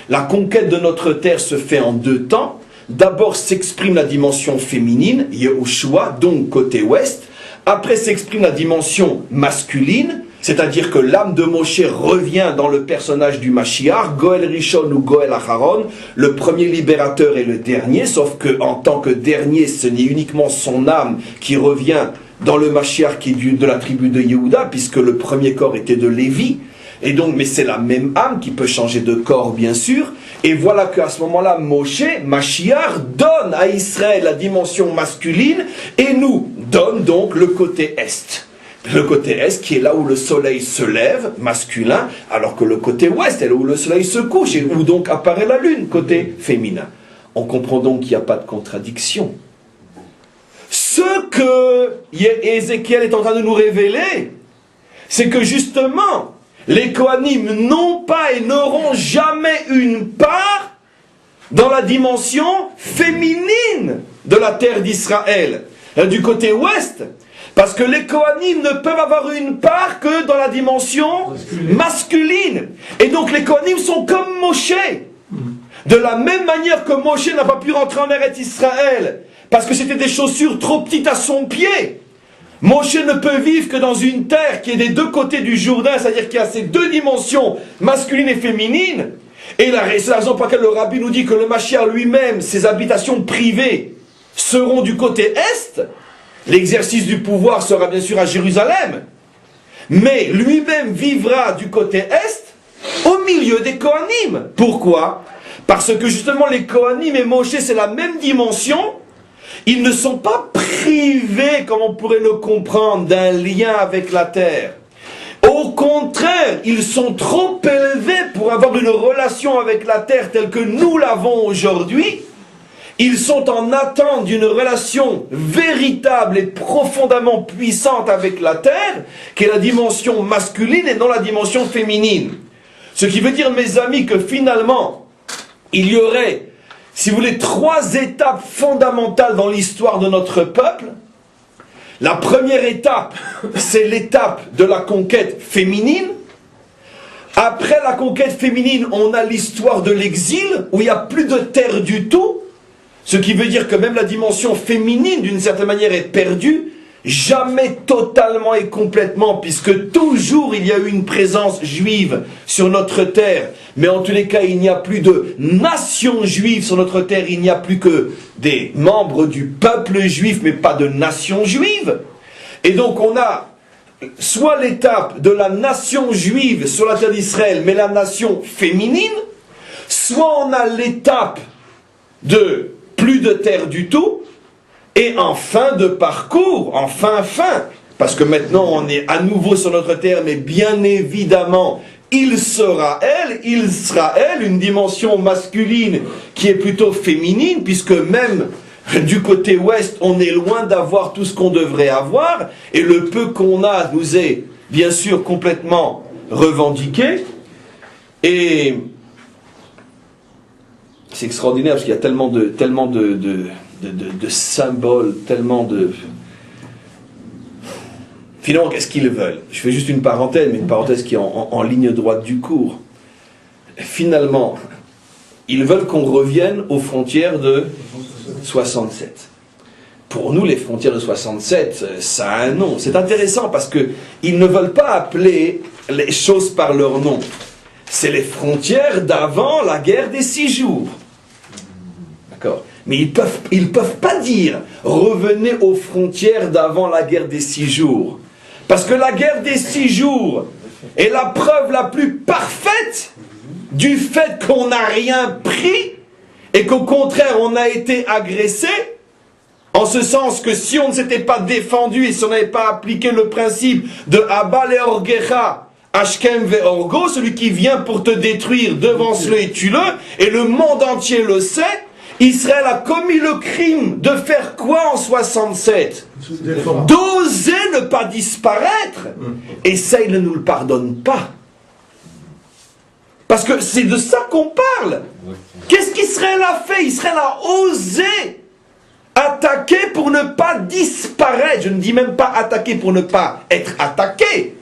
La conquête de notre terre se fait en 2 temps. D'abord s'exprime la dimension féminine, Yehoshua, donc côté ouest. Après s'exprime la dimension masculine, C'est-à-dire que l'âme de Moshe revient dans le personnage du Mashiach, Goël Rishon ou Goël Acharon, le premier libérateur et le dernier, sauf que en tant que dernier, ce n'est uniquement son âme qui revient dans le Mashiach qui est de la tribu de Yehuda, puisque le premier corps était de Lévi. Et donc, mais c'est la même âme qui peut changer de corps, bien sûr. Et voilà qu'à ce moment-là, Moshe, Mashiach, donne à Israël la dimension masculine et nous donne donc le côté est. Le côté est qui est là où le soleil se lève, masculin, alors que le côté ouest est là où le soleil se couche et où donc apparaît la lune, côté féminin. On comprend donc qu'il n'y a pas de contradiction. Ce que Ézéchiel est en train de nous révéler, c'est que justement, les Kohanim n'ont pas et n'auront jamais une part dans la dimension féminine de la terre d'Israël, du côté ouest. Parce que les Kohanim ne peuvent avoir une part que dans la dimension masculine. Et donc les Kohanim sont comme Moshe. De la même manière que Moshe n'a pas pu rentrer en Eretz Israël, parce que c'était des chaussures trop petites à son pied. Moshe ne peut vivre que dans une terre qui est des deux côtés du Jourdain, c'est-à-dire qu'il y a ces deux dimensions, masculine et féminine. Et c'est la raison pour laquelle le Rabbi nous dit que le Mashiach lui-même, ses habitations privées, seront du côté est. L'exercice du pouvoir sera bien sûr à Jérusalem, mais lui-même vivra du côté est, au milieu des Kohanim. Pourquoi? Parce que justement les Kohanim et Moshe, c'est la même dimension. Ils ne sont pas privés, comme on pourrait le comprendre, d'un lien avec la terre. Au contraire, ils sont trop élevés pour avoir une relation avec la terre telle que nous l'avons aujourd'hui. Ils sont en attente d'une relation véritable et profondément puissante avec la terre, qui est la dimension masculine et non la dimension féminine. Ce qui veut dire, mes amis, que finalement, il y aurait, si vous voulez, 3 étapes fondamentales dans l'histoire de notre peuple. La première étape, c'est l'étape de la conquête féminine. Après la conquête féminine, on a l'histoire de l'exil, où il n'y a plus de terre du tout. Ce qui veut dire que même la dimension féminine, d'une certaine manière, est perdue. Jamais totalement et complètement, puisque toujours il y a eu une présence juive sur notre terre. Mais en tous les cas, il n'y a plus de nation juive sur notre terre. Il n'y a plus que des membres du peuple juif, mais pas de nation juive. Et donc on a soit l'étape de la nation juive sur la terre d'Israël, mais la nation féminine. Soit on a l'étape de plus de terre du tout, et en fin de parcours, en fin, parce que maintenant on est à nouveau sur notre terre, mais bien évidemment, il sera elle, une dimension masculine qui est plutôt féminine, puisque même du côté ouest, on est loin d'avoir tout ce qu'on devrait avoir, et le peu qu'on a nous est bien sûr complètement revendiqué, et c'est extraordinaire parce qu'il y a tellement de symboles, tellement de... Finalement, qu'est-ce qu'ils veulent? Je fais juste une parenthèse, mais une parenthèse qui est en ligne droite du cours. Finalement, ils veulent qu'on revienne aux frontières de 67. Pour nous, les frontières de 67, ça a un nom. C'est intéressant parce qu'ils ne veulent pas appeler les choses par leur nom. C'est les frontières d'avant la guerre des 6 jours. D'accord? Mais ils peuvent pas dire revenez aux frontières d'avant la guerre des 6 jours. Parce que la guerre des 6 jours est la preuve la plus parfaite du fait qu'on n'a rien pris et qu'au contraire on a été agressé. En ce sens que si on ne s'était pas défendu et si on n'avait pas appliqué le principe de Abba le Orgecha, Ashkem ve Orgo, celui qui vient pour te détruire, devance-le et tue-le, et le monde entier le sait, Israël a commis le crime de faire quoi en 67? D'oser ne pas disparaître. Et ça, il ne nous le pardonne pas. Parce que c'est de ça qu'on parle. Qu'est-ce qu'Israël a fait? Israël a osé attaquer pour ne pas disparaître. Je ne dis même pas attaquer pour ne pas être attaqué.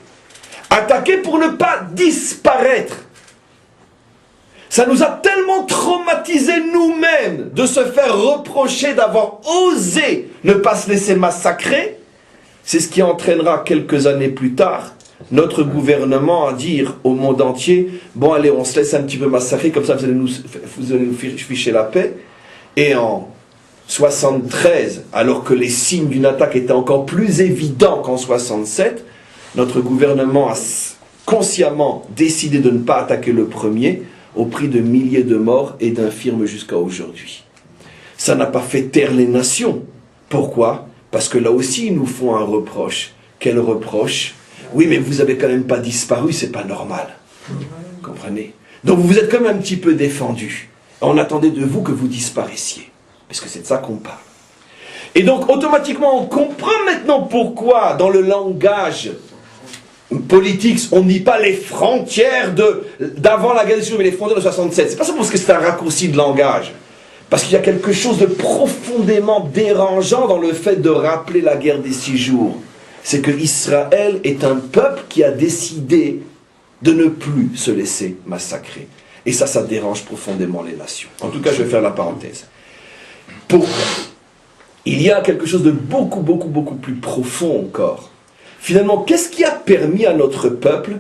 Attaquer pour ne pas disparaître. Ça nous a tellement traumatisés nous-mêmes de se faire reprocher d'avoir osé ne pas se laisser massacrer. C'est ce qui entraînera quelques années plus tard notre gouvernement à dire au monde entier, bon allez, on se laisse un petit peu massacrer, comme ça vous allez nous ficher la paix. Et en 73, alors que les signes d'une attaque étaient encore plus évidents qu'en 67, notre gouvernement a consciemment décidé de ne pas attaquer le premier, au prix de milliers de morts et d'infirmes jusqu'à aujourd'hui. Ça n'a pas fait taire les nations. Pourquoi? Parce que là aussi, ils nous font un reproche. Quel reproche? Oui, mais vous avez quand même pas disparu, c'est pas normal. Comprenez? Donc vous vous êtes quand même un petit peu défendus. On attendait de vous que vous disparaissiez. Parce que c'est de ça qu'on parle. Et donc, automatiquement, on comprend maintenant pourquoi, dans le langage politique, on ne dit pas les frontières d'avant la guerre des Six-Jours, mais les frontières de 67. C'est pas ça parce que c'est un raccourci de langage. Parce qu'il y a quelque chose de profondément dérangeant dans le fait de rappeler la guerre des 6 jours. C'est que Israël est un peuple qui a décidé de ne plus se laisser massacrer. Et ça dérange profondément les nations. En tout cas, je vais faire la parenthèse. Pourquoi? Il y a quelque chose de beaucoup plus profond encore. Finalement, qu'est-ce qui a permis à notre peuple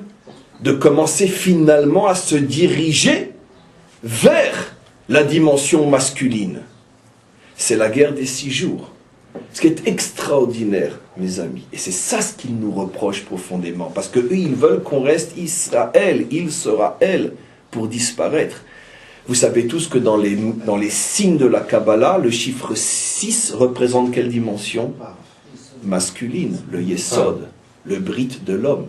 de commencer finalement à se diriger vers la dimension masculine? C'est la guerre des 6 jours. Ce qui est extraordinaire, mes amis. Et c'est ça ce qu'ils nous reprochent profondément. Parce qu'eux, ils veulent qu'on reste Israël. Il sera elle pour disparaître. Vous savez tous que dans les signes de la Kabbalah, le chiffre 6 représente quelle dimension? Masculine, le Yesod, le Brit de l'homme.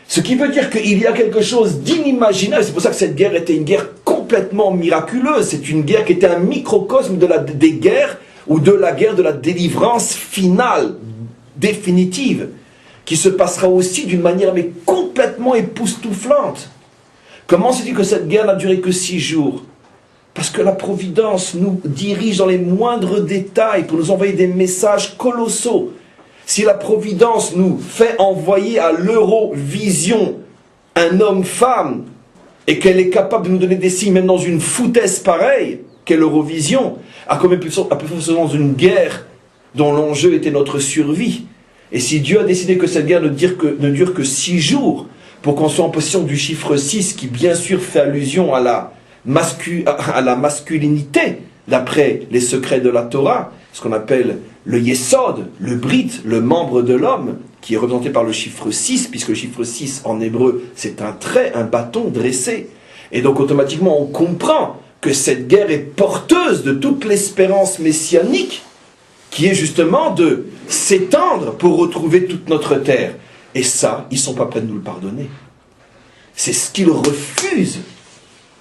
Ce qui veut dire qu'il y a quelque chose d'inimaginable. C'est pour ça que cette guerre était une guerre complètement miraculeuse. C'est une guerre qui était un microcosme des guerres ou de la guerre de la délivrance finale, définitive, qui se passera aussi d'une manière mais complètement époustouflante. Comment se dit que cette guerre n'a duré que 6 jours? Parce que la Providence nous dirige dans les moindres détails pour nous envoyer des messages colossaux. Si la Providence nous fait envoyer à l'Eurovision un homme-femme et qu'elle est capable de nous donner des signes même dans une foutaise pareille qu'est l'Eurovision, à combien plus dans une guerre dont l'enjeu était notre survie. Et si Dieu a décidé que cette guerre ne dure que 6 jours, pour qu'on soit en possession du chiffre 6, qui bien sûr fait allusion à la masculinité, d'après les secrets de la Torah, ce qu'on appelle le Yesod, le Brit, le membre de l'homme, qui est représenté par le chiffre 6, puisque le chiffre 6 en hébreu, c'est un trait, un bâton dressé. Et donc automatiquement, on comprend que cette guerre est porteuse de toute l'espérance messianique, qui est justement de s'étendre pour retrouver toute notre terre. Et ça, ils ne sont pas prêts de nous le pardonner. C'est ce qu'ils refusent.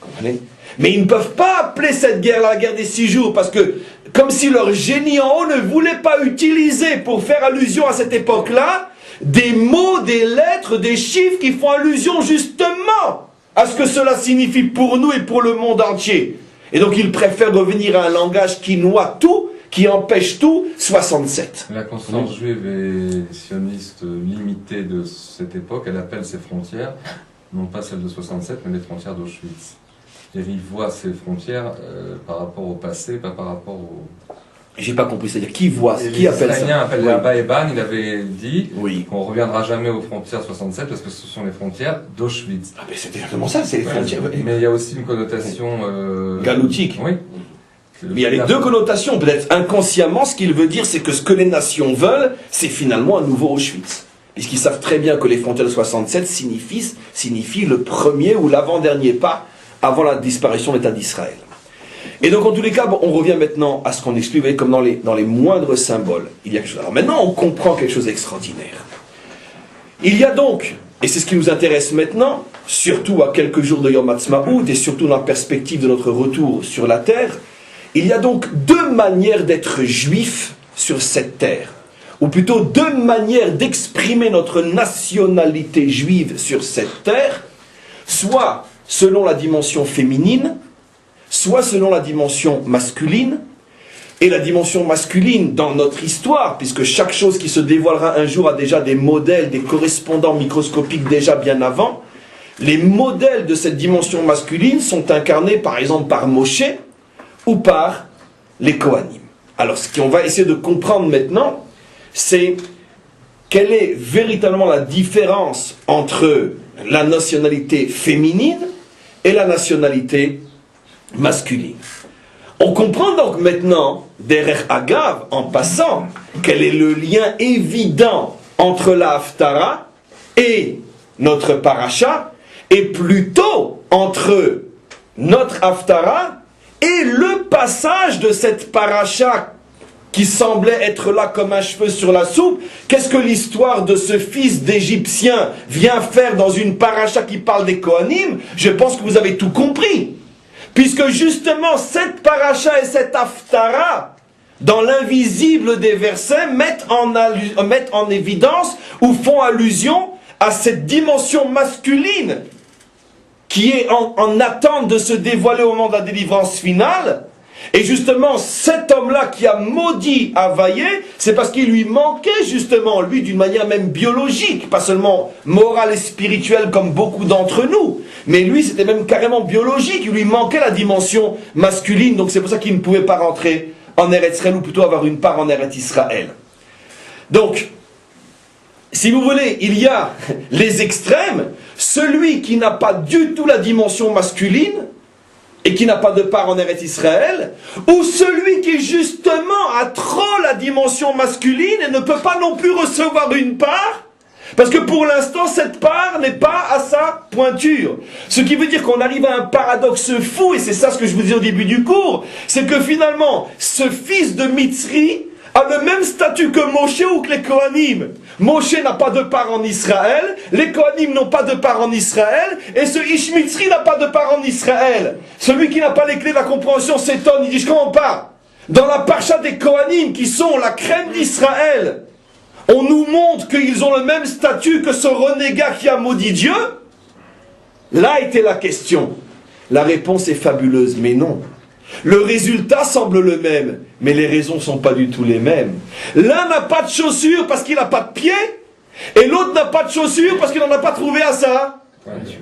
Comprenez? Mais ils ne peuvent pas appeler cette guerre la guerre des 6 jours, parce que, comme si leur génie en haut ne voulait pas utiliser, pour faire allusion à cette époque-là, des mots, des lettres, des chiffres qui font allusion justement à ce que cela signifie pour nous et pour le monde entier. Et donc ils préfèrent revenir à un langage qui noie tout, qui empêche tout, 67. La conscience juive et sioniste limitée de cette époque, elle appelle ses frontières, non pas celles de 67, mais les frontières d'Auschwitz. Et ils voient ces frontières par rapport au passé, pas par rapport au... J'ai pas compris, c'est-à-dire qui voit, qui appelle ça? Les Israéliens appellent les Abba Eban, il avait dit oui, qu'on ne reviendra jamais aux frontières 67 parce que ce sont les frontières d'Auschwitz. Ah mais c'est exactement ça, c'est les frontières. Mais il y a aussi une connotation... galoutique. Oui. Mais il y a les deux connotations. Peut-être inconsciemment, ce qu'il veut dire, c'est que ce que les nations veulent, c'est finalement un nouveau Auschwitz. Puisqu'ils savent très bien que les frontières de 67 signifient le premier ou l'avant-dernier pas avant la disparition de l'État d'Israël. Et donc, en tous les cas, on revient maintenant à ce qu'on explique, vous voyez, comme dans les moindres symboles. Il y a quelque chose. Alors maintenant, on comprend quelque chose d'extraordinaire. Il y a donc, et c'est ce qui nous intéresse maintenant, surtout à quelques jours de Yom Ha'atzmaut, et surtout dans la perspective de notre retour sur la terre, il y a donc 2 manières d'être juif sur cette terre. Ou plutôt 2 manières d'exprimer notre nationalité juive sur cette terre, soit selon la dimension féminine, soit selon la dimension masculine. Et la dimension masculine dans notre histoire, puisque chaque chose qui se dévoilera un jour a déjà des modèles, des correspondants microscopiques déjà bien avant, les modèles de cette dimension masculine sont incarnés par exemple par Moshe ou par les Kohanim. Alors ce qu'on va essayer de comprendre maintenant, c'est quelle est véritablement la différence entre la nationalité féminine et la nationalité masculine. On comprend donc maintenant, derrière Agav, en passant, quel est le lien évident entre la Haftara et notre paracha, et plutôt entre notre Haftara et le passage de cette paracha qui semblait être là comme un cheveu sur la soupe. Qu'est-ce que l'histoire de ce fils d'Égyptien vient faire dans une paracha qui parle des Kohanim? Je pense que vous avez tout compris. Puisque justement, cette paracha et cette Haftara, dans l'invisible des versets, mettent en évidence ou font allusion à cette dimension masculine qui est en attente de se dévoiler au moment de la délivrance finale. Et justement, cet homme-là qui a maudit Availlé, c'est parce qu'il lui manquait justement, lui d'une manière même biologique, pas seulement morale et spirituelle comme beaucoup d'entre nous, mais lui c'était même carrément biologique, il lui manquait la dimension masculine, donc c'est pour ça qu'il ne pouvait pas rentrer en Eretz Israël, ou plutôt avoir une part en Eretz Israël. Donc, si vous voulez, il y a les extrêmes, celui qui n'a pas du tout la dimension masculine, et qui n'a pas de part en Eretz Israël, ou celui qui justement a trop la dimension masculine et ne peut pas non plus recevoir une part, parce que pour l'instant cette part n'est pas à sa pointure. Ce qui veut dire qu'on arrive à un paradoxe fou, et c'est ça ce que je vous dis au début du cours, c'est que finalement ce fils de Mitzri a le même statut que Moshe ou que les Kohanim. Moshe n'a pas de part en Israël, les Kohanim n'ont pas de part en Israël, et ce Ish Mitzri n'a pas de part en Israël. Celui qui n'a pas les clés de la compréhension s'étonne, il dit, je ne comprends pas. Dans la paracha des Kohanim, qui sont la crème d'Israël, on nous montre qu'ils ont le même statut que ce renégat qui a maudit Dieu. Là était la question. La réponse est fabuleuse, mais non. Le résultat semble le même, mais les raisons ne sont pas du tout les mêmes. L'un n'a pas de chaussures parce qu'il n'a pas de pied, et l'autre n'a pas de chaussures parce qu'il n'en a pas trouvé à sa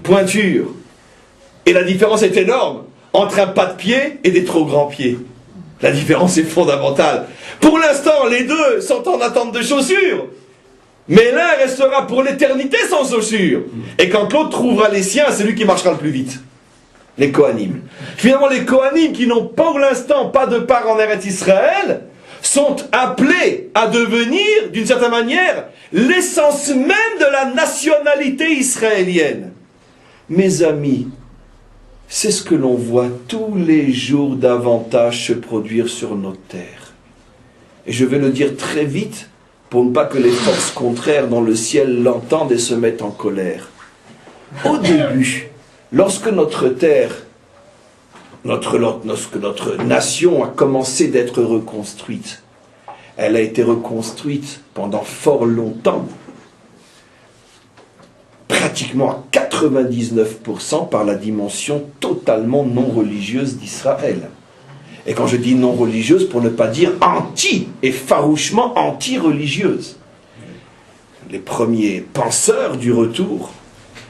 pointure. Et la différence est énorme entre un pas de pied et des trop grands pieds. La différence est fondamentale. Pour l'instant, les deux sont en attente de chaussures, mais l'un restera pour l'éternité sans chaussures. Et quand l'autre trouvera les siens, c'est lui qui marchera le plus vite. Les Kohanim. Finalement, les Kohanim qui n'ont pour l'instant pas de part en Eretz Israël sont appelés à devenir, d'une certaine manière, l'essence même de la nationalité israélienne. Mes amis, c'est ce que l'on voit tous les jours davantage se produire sur notre terre. Et je vais le dire très vite pour ne pas que les forces contraires dans le ciel l'entendent et se mettent en colère. Au début, lorsque notre terre, lorsque notre nation a commencé d'être reconstruite, elle a été reconstruite pendant fort longtemps, pratiquement à 99% par la dimension totalement non religieuse d'Israël. Et quand je dis non religieuse, pour ne pas dire anti, et farouchement anti-religieuse. Les premiers penseurs du retour,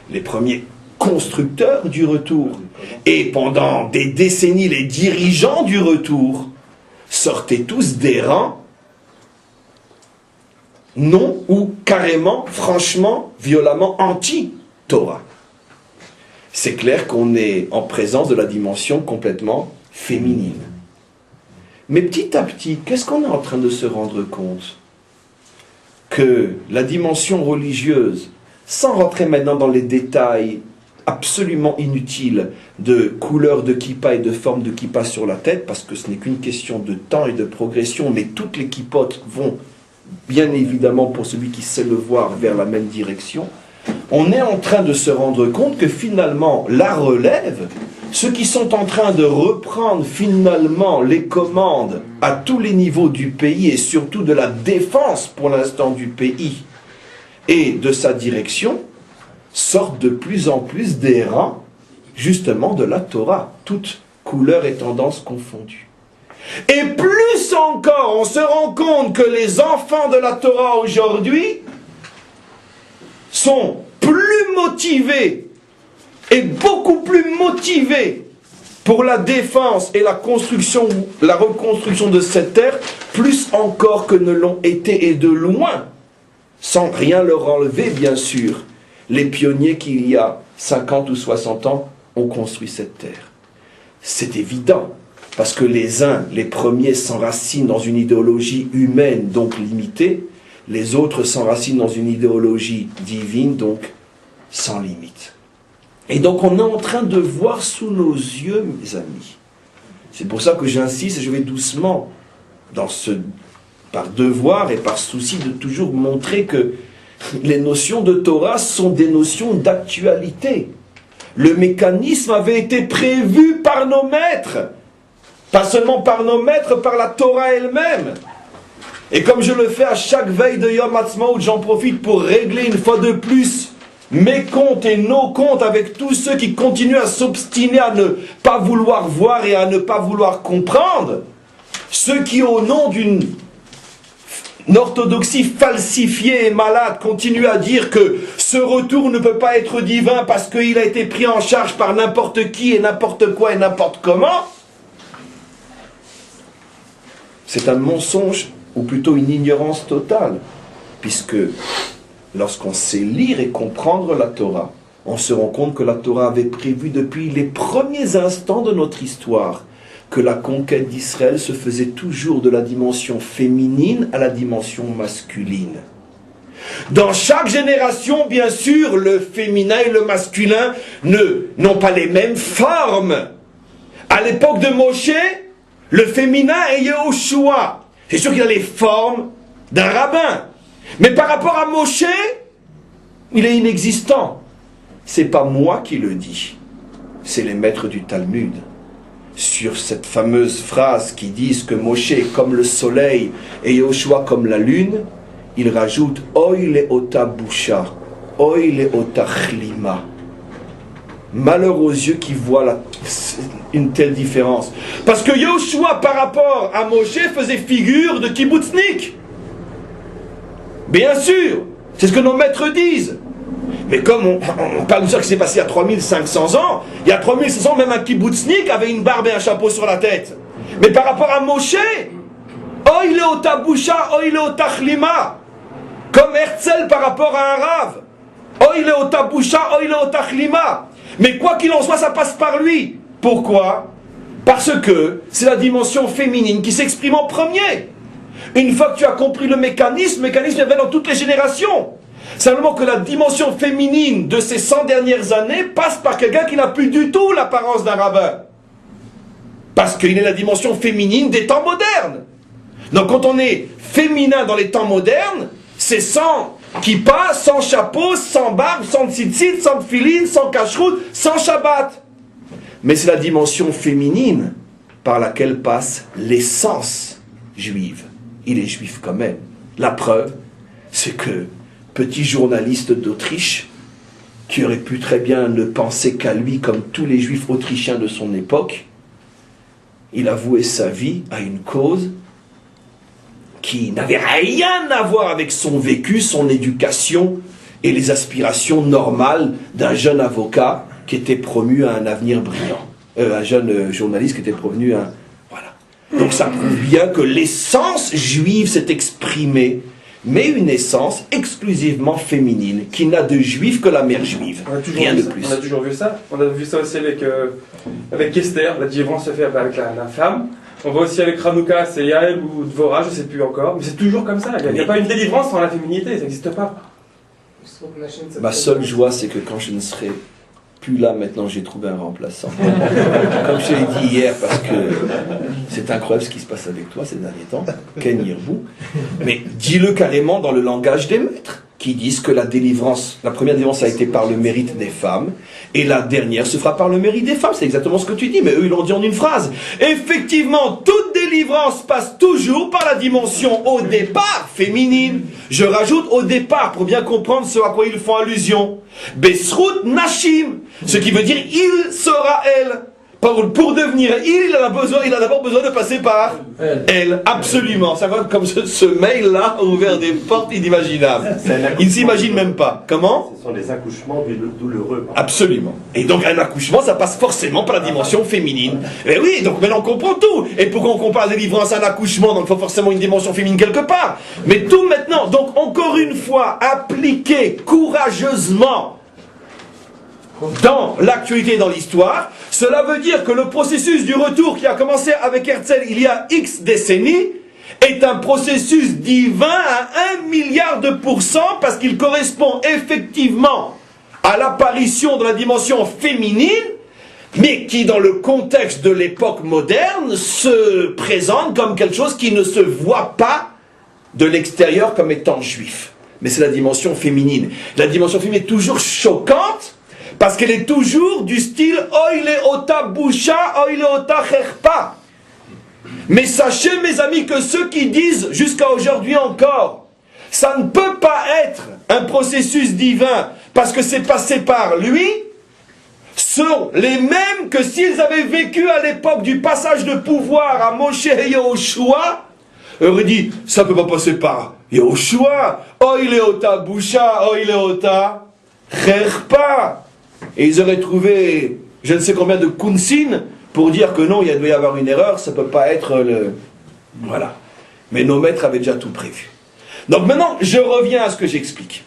les premiers constructeurs du retour, et pendant des décennies les dirigeants du retour, sortaient tous des rangs non ou carrément, franchement, violemment anti-Torah. C'est clair qu'on est en présence de la dimension complètement féminine. Mais petit à petit, qu'est-ce qu'on est en train de se rendre compte? Que la dimension religieuse, sans rentrer maintenant dans les détails absolument inutiles de couleur de kippa et de forme de kippa sur la tête, parce que ce n'est qu'une question de temps et de progression, mais toutes les kippotes vont, bien évidemment, pour celui qui sait le voir, vers la même direction. On est en train de se rendre compte que finalement, la relève, ceux qui sont en train de reprendre finalement les commandes à tous les niveaux du pays et surtout de la défense pour l'instant du pays et de sa direction, sortent de plus en plus des rangs justement de la Torah, toutes couleurs et tendances confondues. Et plus encore, on se rend compte que les enfants de la Torah aujourd'hui sont plus motivés et beaucoup plus motivés pour la défense et la construction, la reconstruction de cette terre, plus encore que ne l'ont été et de loin sans rien leur enlever bien sûr, les pionniers qui il y a 50 ou 60 ans ont construit cette terre. C'est évident, parce que les uns, les premiers s'enracinent dans une idéologie humaine, donc limitée, les autres s'enracinent dans une idéologie divine, donc sans limite. Et donc on est en train de voir sous nos yeux, mes amis. C'est pour ça que j'insiste et je vais doucement, par devoir et par souci de toujours montrer que les notions de Torah sont des notions d'actualité. Le mécanisme avait été prévu par nos maîtres. Pas seulement par nos maîtres, par la Torah elle-même. Et comme je le fais à chaque veille de Yom Ha'atzmaut, j'en profite pour régler une fois de plus mes comptes et nos comptes avec tous ceux qui continuent à s'obstiner à ne pas vouloir voir et à ne pas vouloir comprendre. Ceux qui, au nom d'une orthodoxie falsifiée et malade, continuent à dire que ce retour ne peut pas être divin parce qu'il a été pris en charge par n'importe qui et n'importe quoi et n'importe comment. C'est un mensonge, ou plutôt une ignorance totale, puisque lorsqu'on sait lire et comprendre la Torah, on se rend compte que la Torah avait prévu depuis les premiers instants de notre histoire que la conquête d'Israël se faisait toujours de la dimension féminine à la dimension masculine. Dans chaque génération, bien sûr, le féminin et le masculin n'ont pas les mêmes formes. À l'époque de Moshe, le féminin est Yehoshua. C'est sûr qu'il a les formes d'un rabbin. Mais par rapport à Moshe, il est inexistant. C'est pas moi qui le dis. C'est les maîtres du Talmud. Sur cette fameuse phrase qui disent que Moshe est comme le soleil et Yehoshua comme la lune, il rajoute « Oy le'ota busha, oy le'ota chlima ». Malheur aux yeux qui voient une telle différence. Parce que Yehoshua par rapport à Moshe faisait figure de kibbutznik. Bien sûr, c'est ce que nos maîtres disent. Mais comme on parle de ça qui s'est passé il y a 3500 ans, il y a 3500 ans, même un kibbutznik avait une barbe et un chapeau sur la tête. Mais par rapport à Moshe, oy le'ota busha, oy le'ota chlima. Comme Herzl par rapport à un rave. Oy le'ota busha, oy le'ota chlima. Mais quoi qu'il en soit, ça passe par lui. Pourquoi? Parce que c'est la dimension féminine qui s'exprime en premier. Une fois que tu as compris le mécanisme vient dans toutes les générations. Simplement que la dimension féminine de ces 100 dernières années passe par quelqu'un qui n'a plus du tout l'apparence d'un rabbin. Parce qu'il est la dimension féminine des temps modernes. Donc quand on est féminin dans les temps modernes, c'est sans kippa, sans chapeau, sans barbe, sans tzitzit, sans tfilin, sans kashrut, sans shabbat. Mais c'est la dimension féminine par laquelle passe l'essence juive. Il est juif quand même. La preuve, c'est que petit journaliste d'Autriche, qui aurait pu très bien ne penser qu'à lui comme tous les juifs autrichiens de son époque, il a voué sa vie à une cause qui n'avait rien à voir avec son vécu, son éducation et les aspirations normales d'un jeune avocat qui était promu à un avenir brillant. Un jeune journaliste qui était promu à un... Voilà. Donc ça prouve bien que l'essence juive s'est exprimée, mais une essence exclusivement féminine, qui n'a de juif que la mère juive. Rien de plus. On a toujours vu ça. On a vu ça aussi avec Esther, la délivrance se fait avec la femme. On voit aussi avec Hanouka, c'est Yael ou Dvorah, je ne sais plus encore. Mais c'est toujours comme ça. Il n'y a pas une délivrance sans la féminité, ça n'existe pas. Ma seule joie, c'est que quand je ne serai plus là, maintenant j'ai trouvé un remplaçant. Comme je l'ai dit hier, parce que c'est incroyable ce qui se passe avec toi ces derniers temps, Ken Yirbou. Mais dis-le carrément dans le langage des maîtres, qui disent que la première délivrance a été par le mérite des femmes, et la dernière se fera par le mérite des femmes. C'est exactement ce que tu dis, mais eux ils l'ont dit en une phrase. Effectivement, toute délivrance passe toujours par la dimension au départ féminine. Je rajoute au départ pour bien comprendre ce à quoi ils font allusion. Besrut Nashim, ce qui veut dire il sera elle. pour devenir il a d'abord besoin de passer par elle. Absolument. Ça va comme ce mail-là a ouvert des portes inimaginables. Il ne s'imagine même pas. Comment? Ce sont les accouchements douloureux. Absolument. Et donc un accouchement, ça passe forcément par la dimension féminine. Et oui, donc maintenant on comprend tout. Et pour qu'on compare la délivrance à un accouchement, donc il faut forcément une dimension féminine quelque part. Mais tout maintenant, donc encore une fois, appliqué courageusement dans l'actualité et dans l'histoire, cela veut dire que le processus du retour qui a commencé avec Herzl il y a X décennies est un processus divin à 1 milliard de pourcents parce qu'il correspond effectivement à l'apparition de la dimension féminine, mais qui dans le contexte de l'époque moderne se présente comme quelque chose qui ne se voit pas de l'extérieur comme étant juif. Mais c'est la dimension féminine. La dimension féminine est toujours choquante parce qu'elle est toujours du style Oile ota boucha, oile ota cherpa. Mais sachez, mes amis, que ceux qui disent jusqu'à aujourd'hui encore, ça ne peut pas être un processus divin parce que c'est passé par lui, sont les mêmes que s'ils avaient vécu à l'époque du passage de pouvoir à Moshe et Yehoshua, auraient dit, ça ne peut pas passer par Yehoshua, Oile ota boucha, oile ota cherpa. Et ils auraient trouvé je ne sais combien de kunsin pour dire que non, il doit y avoir une erreur, ça ne peut pas être le... Voilà. Mais nos maîtres avaient déjà tout prévu. Donc maintenant, je reviens à ce que j'explique.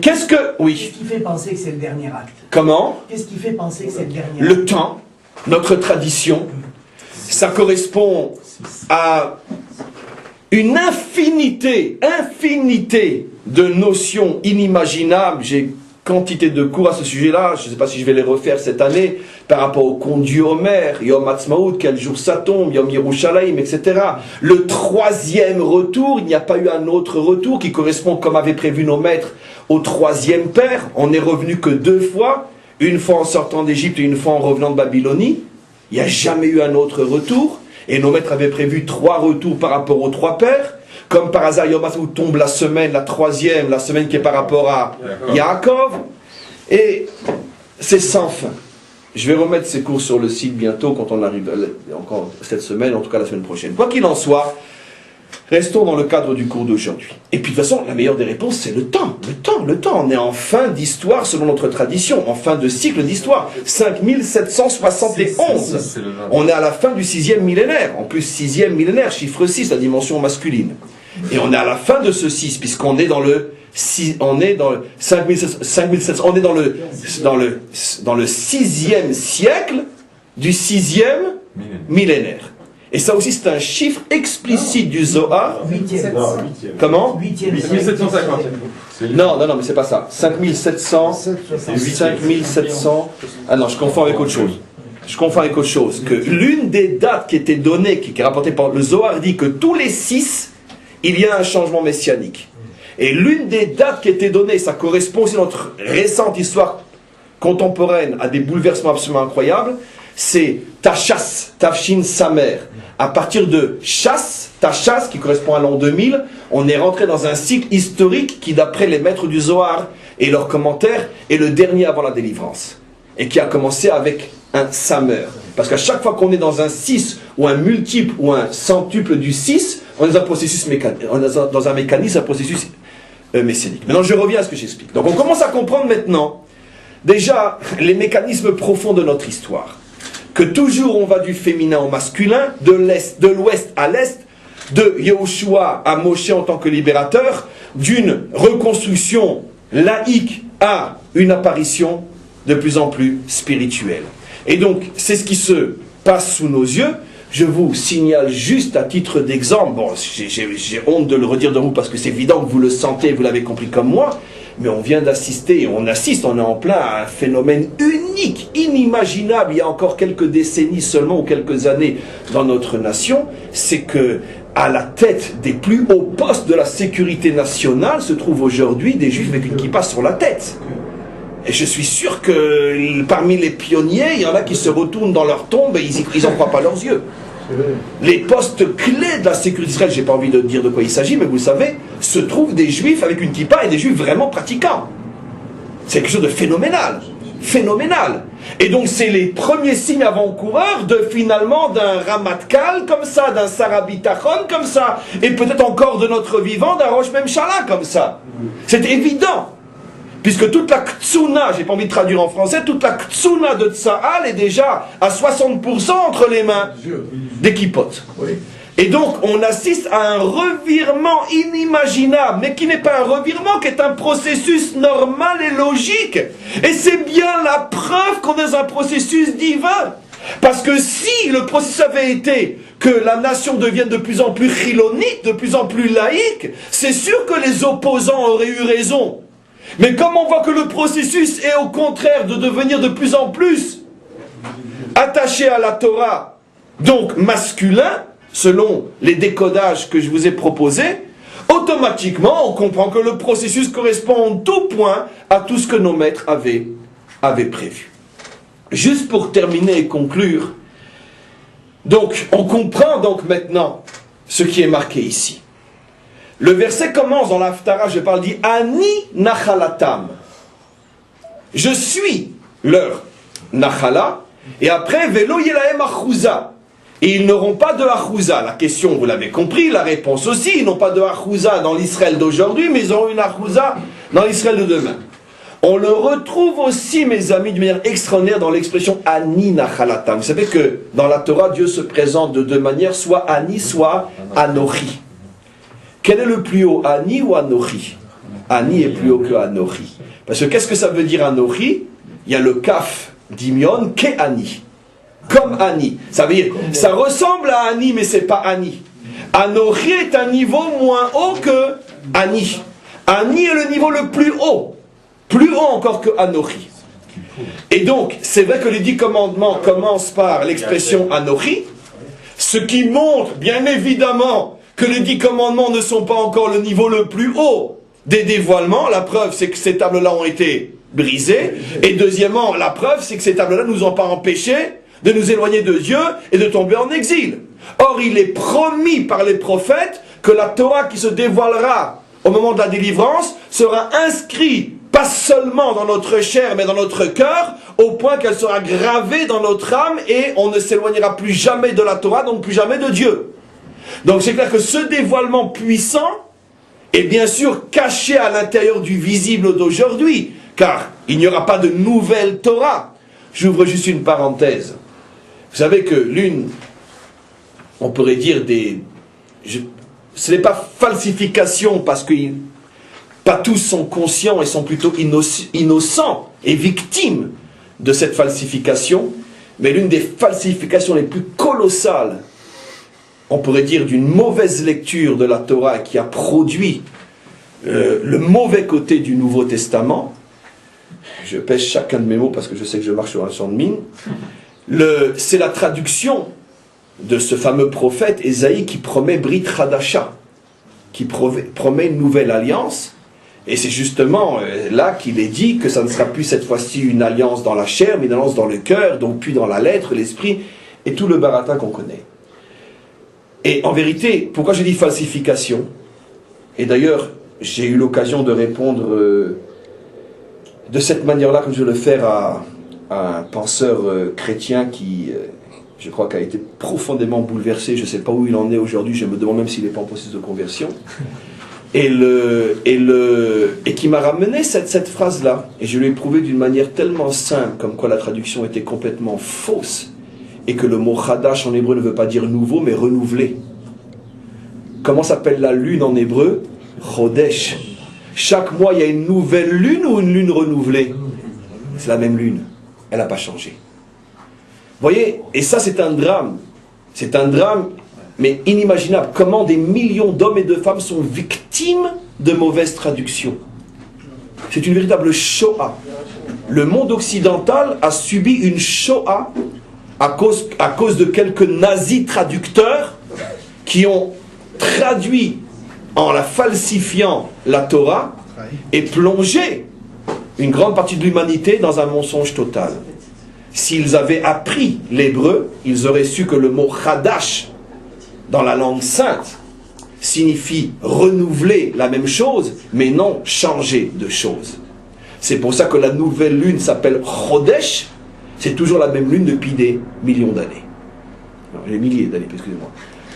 Qu'est-ce que... Oui. Qu'est-ce qui fait penser que c'est le dernier acte? Comment? Qu'est-ce qui fait penser que c'est le dernier acte? Le temps, notre tradition, ça correspond à une infinité de notions inimaginables. J'ai quantité de cours à ce sujet-là, je ne sais pas si je vais les refaire cette année, par rapport au conte du Homer, Yom Ha'atzmaut, quel jour ça tombe, Yom Yerushalayim, etc. Le troisième retour, il n'y a pas eu un autre retour qui correspond, comme avaient prévu nos maîtres, au troisième père. On n'est revenu que 2 fois, une fois en sortant d'Égypte et une fois en revenant de Babylonie. Il n'y a jamais eu un autre retour. Et nos maîtres avaient prévu 3 retours par rapport aux 3 pères. Comme par hasard, Yom Ha'atzmaut tombe la semaine, la troisième, la semaine qui est par rapport à Yaakov. Et c'est sans fin. Je vais remettre ces cours sur le site bientôt, quand on arrive, encore cette semaine, en tout cas la semaine prochaine. Quoi qu'il en soit, restons dans le cadre du cours d'aujourd'hui. Et puis de toute façon, la meilleure des réponses, c'est le temps. Le temps. On est en fin d'histoire selon notre tradition, en fin de cycle d'histoire. 5771. On est à la fin du 6e millénaire. En plus, 6e millénaire, chiffre 6, la dimension masculine. Et on est à la fin de ce 6, puisqu'on est dans le 5700, on est dans le 6e siècle du 6e millénaire. Et ça aussi, c'est un chiffre explicite du Zohar. 8e. Comment? 8e. 1750. Non, mais c'est pas ça. 5700. Ah non, je confonds avec autre chose. Que l'une des dates qui était donnée, qui est rapportée par le Zohar, dit que tous les 6, il y a un changement messianique. Et l'une des dates qui était donnée, ça correspond aussi à notre récente histoire contemporaine, à des bouleversements absolument incroyables, c'est Tachas, Tafshin Samer. À partir de Tachas, qui correspond à l'an 2000, on est rentré dans un cycle historique qui, d'après les maîtres du Zohar et leurs commentaires, est le dernier avant la délivrance. Et qui a commencé avec un Samer. Parce qu'à chaque fois qu'on est dans un 6, ou un multiple, ou un centuple du 6, on est dans un processus un processus messianique. Maintenant, je reviens à ce que j'explique. Donc, on commence à comprendre maintenant, déjà, les mécanismes profonds de notre histoire. Que toujours on va du féminin au masculin, de l'ouest à l'est, de Yehoshua à Moshe en tant que libérateur, d'une reconstruction laïque à une apparition de plus en plus spirituelle. Et donc, c'est ce qui se passe sous nos yeux. Je vous signale juste à titre d'exemple, bon, j'ai honte de le redire de vous parce que c'est évident que vous le sentez, vous l'avez compris comme moi, mais on vient d'assister, on est en plein à un phénomène unique, inimaginable, il y a encore quelques décennies seulement, ou quelques années dans notre nation, c'est que à la tête des plus hauts postes de la sécurité nationale se trouvent aujourd'hui des juifs avec une kippa sur la tête. Et je suis sûr que parmi les pionniers, il y en a qui se retournent dans leur tombe et ils n'en croient pas leurs yeux. Les postes clés de la sécurité d'Israël, j'ai pas envie de dire de quoi il s'agit, mais vous le savez, se trouvent des juifs avec une kippa et des juifs vraiment pratiquants. C'est quelque chose de phénoménal. phénoménal. Et donc c'est les premiers signes avant-coureurs de finalement d'un Ramatkal comme ça, d'un Sarah Bitachon comme ça, et peut-être encore de notre vivant, d'un Rosh Memshala comme ça. C'est évident. Puisque toute la ktsuna, j'ai pas envie de traduire en français, toute la ktsuna de Tsahal est déjà à 60% entre les mains des kippotes. Et donc on assiste à un revirement inimaginable, mais qui n'est pas un revirement, qui est un processus normal et logique. Et c'est bien la preuve qu'on est dans un processus divin. Parce que si le processus avait été que la nation devienne de plus en plus chilonique, de plus en plus laïque, c'est sûr que les opposants auraient eu raison. Mais comme on voit que le processus est au contraire de devenir de plus en plus attaché à la Torah, donc masculin, selon les décodages que je vous ai proposés, automatiquement on comprend que le processus correspond en tout point à tout ce que nos maîtres avaient prévu. Juste pour terminer et conclure, donc on comprend donc maintenant ce qui est marqué ici. Le verset commence dans l'Haftara, je parle, dit Ani Nachalatam. Je suis leur Nachala, et après Velo Yelahem Achouza. Et ils n'auront pas de Achouza. La question, vous l'avez compris, la réponse aussi, ils n'ont pas de Achouza dans l'Israël d'aujourd'hui, mais ils auront une Achouza dans l'Israël de demain. On le retrouve aussi, mes amis, de manière extraordinaire dans l'expression Ani Nachalatam. Vous savez que dans la Torah, Dieu se présente de deux manières, soit Ani, soit Anochi. Quel est le plus haut, Ani ou Anochi? Ani est plus haut que Anochi. Parce que qu'est-ce que ça veut dire Anochi? Il y a le kaf d'Imion, Ke Ani. Comme Ani. Ça veut dire, ça ressemble à Ani, mais c'est pas Ani. Anochi est un niveau moins haut que Ani. Ani est le niveau le plus haut. Plus haut encore que Anochi. Et donc, c'est vrai que les 10 commandements commencent par l'expression Anochi, ce qui montre, bien évidemment, que les 10 commandements ne sont pas encore le niveau le plus haut des dévoilements. La preuve, c'est que ces tables-là ont été brisées. Et deuxièmement, la preuve, c'est que ces tables-là ne nous ont pas empêchés de nous éloigner de Dieu et de tomber en exil. Or, il est promis par les prophètes que la Torah qui se dévoilera au moment de la délivrance sera inscrite pas seulement dans notre chair, mais dans notre cœur, au point qu'elle sera gravée dans notre âme et on ne s'éloignera plus jamais de la Torah, donc plus jamais de Dieu. Donc c'est clair que ce dévoilement puissant est bien sûr caché à l'intérieur du visible d'aujourd'hui, car il n'y aura pas de nouvelle Torah. J'ouvre juste une parenthèse. Vous savez que on pourrait dire ce n'est pas falsification, parce que pas tous sont conscients et sont plutôt innocents et victimes de cette falsification, mais l'une des falsifications les plus colossales, on pourrait dire, d'une mauvaise lecture de la Torah qui a produit le mauvais côté du Nouveau Testament. Je pèse chacun de mes mots parce que je sais que je marche sur un champ de mine. C'est la traduction de ce fameux prophète Ésaïe qui promet Brit Hadasha, qui promet une nouvelle alliance. Et c'est justement là qu'il est dit que ça ne sera plus cette fois-ci une alliance dans la chair, mais une alliance dans le cœur, donc puis dans la lettre, l'esprit, et tout le baratin qu'on connaît. Et en vérité, pourquoi je dis falsification? Et d'ailleurs, j'ai eu l'occasion de répondre de cette manière-là, comme je vais le faire à un penseur chrétien qui, je crois, qui a été profondément bouleversé. Je ne sais pas où il en est aujourd'hui, je me demande même s'il n'est pas en processus de conversion. Et qui m'a ramené cette phrase-là. Et je lui ai prouvé d'une manière tellement simple, comme quoi la traduction était complètement fausse. Et que le mot Chadash en hébreu ne veut pas dire nouveau, mais renouvelé. Comment s'appelle la lune en hébreu? Chodesh. Chaque mois, il y a une nouvelle lune ou une lune renouvelée? C'est la même lune. Elle n'a pas changé. Vous voyez? Et ça, c'est un drame. C'est un drame, mais inimaginable. Comment des millions d'hommes et de femmes sont victimes de mauvaises traductions. C'est une véritable Shoah. Le monde occidental a subi une Shoah à cause de quelques nazis traducteurs qui ont traduit en la falsifiant la Torah et plongé une grande partie de l'humanité dans un mensonge total. S'ils avaient appris l'hébreu, ils auraient su que le mot Chadash dans la langue sainte signifie renouveler la même chose, mais non changer de chose. C'est pour ça que la nouvelle lune s'appelle Chodesh. C'est toujours la même lune depuis des millions d'années. Non, les milliers d'années, excusez-moi.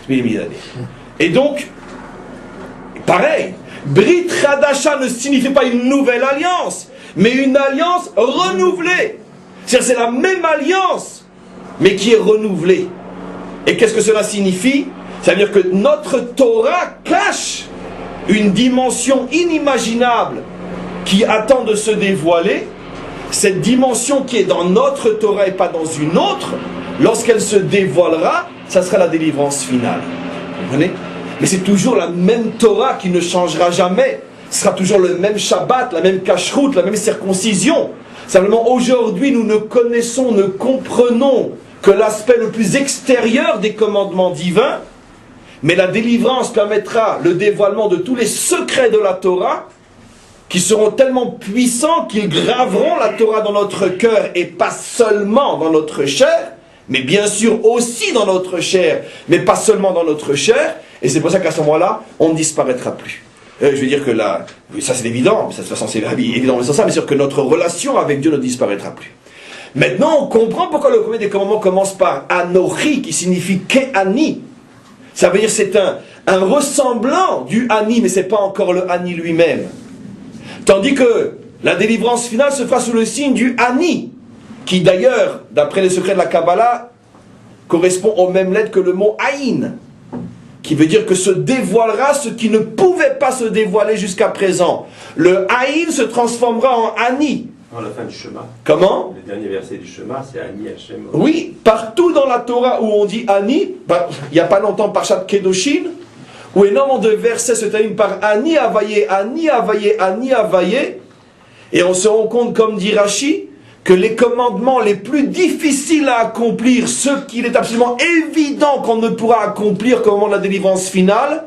Des milliers d'années. Et donc, pareil, Brit Chadasha ne signifie pas une nouvelle alliance, mais une alliance renouvelée. C'est-à-dire c'est la même alliance, mais qui est renouvelée. Et qu'est-ce que cela signifie? C'est-à-dire que notre Torah cache une dimension inimaginable qui attend de se dévoiler. Cette dimension qui est dans notre Torah et pas dans une autre, lorsqu'elle se dévoilera, ça sera la délivrance finale. Vous comprenez? Mais c'est toujours la même Torah qui ne changera jamais. Ce sera toujours le même Shabbat, la même cacheroute, la même circoncision. Simplement aujourd'hui nous ne connaissons, ne comprenons que l'aspect le plus extérieur des commandements divins, mais la délivrance permettra le dévoilement de tous les secrets de la Torah, qui seront tellement puissants qu'ils graveront la Torah dans notre cœur et pas seulement dans notre chair, mais bien sûr aussi dans notre chair, mais pas seulement dans notre chair, et c'est pour ça qu'à ce moment-là, on ne disparaîtra plus. Je veux dire que là, ça c'est évident, de toute façon c'est évident, mais sans ça, mais sûr que notre relation avec Dieu ne disparaîtra plus. Maintenant, on comprend pourquoi le premier des commandements commence par Anochi, qui signifie Ke'ani. Ça veut dire que c'est un ressemblant du Ani, mais ce n'est pas encore le Ani lui-même. Tandis que la délivrance finale se fera sous le signe du Ani, qui d'ailleurs, d'après les secrets de la Kabbalah, correspond aux mêmes lettres que le mot Aïn, qui veut dire que se dévoilera ce qui ne pouvait pas se dévoiler jusqu'à présent. Le Aïn se transformera en Ani. À la fin du Shema. Comment? Le dernier verset du Shema, c'est Ani Hashem. Oui, partout dans la Torah où on dit Ani, il n'y a pas longtemps Parshat Kedoshin, où énormément de versets se terminent par Ani Avaye, Ani Avaye, Ani Avaye, et on se rend compte, comme dit Rashi, que les commandements les plus difficiles à accomplir, ceux qu'il est absolument évident qu'on ne pourra accomplir qu'au moment de la délivrance finale,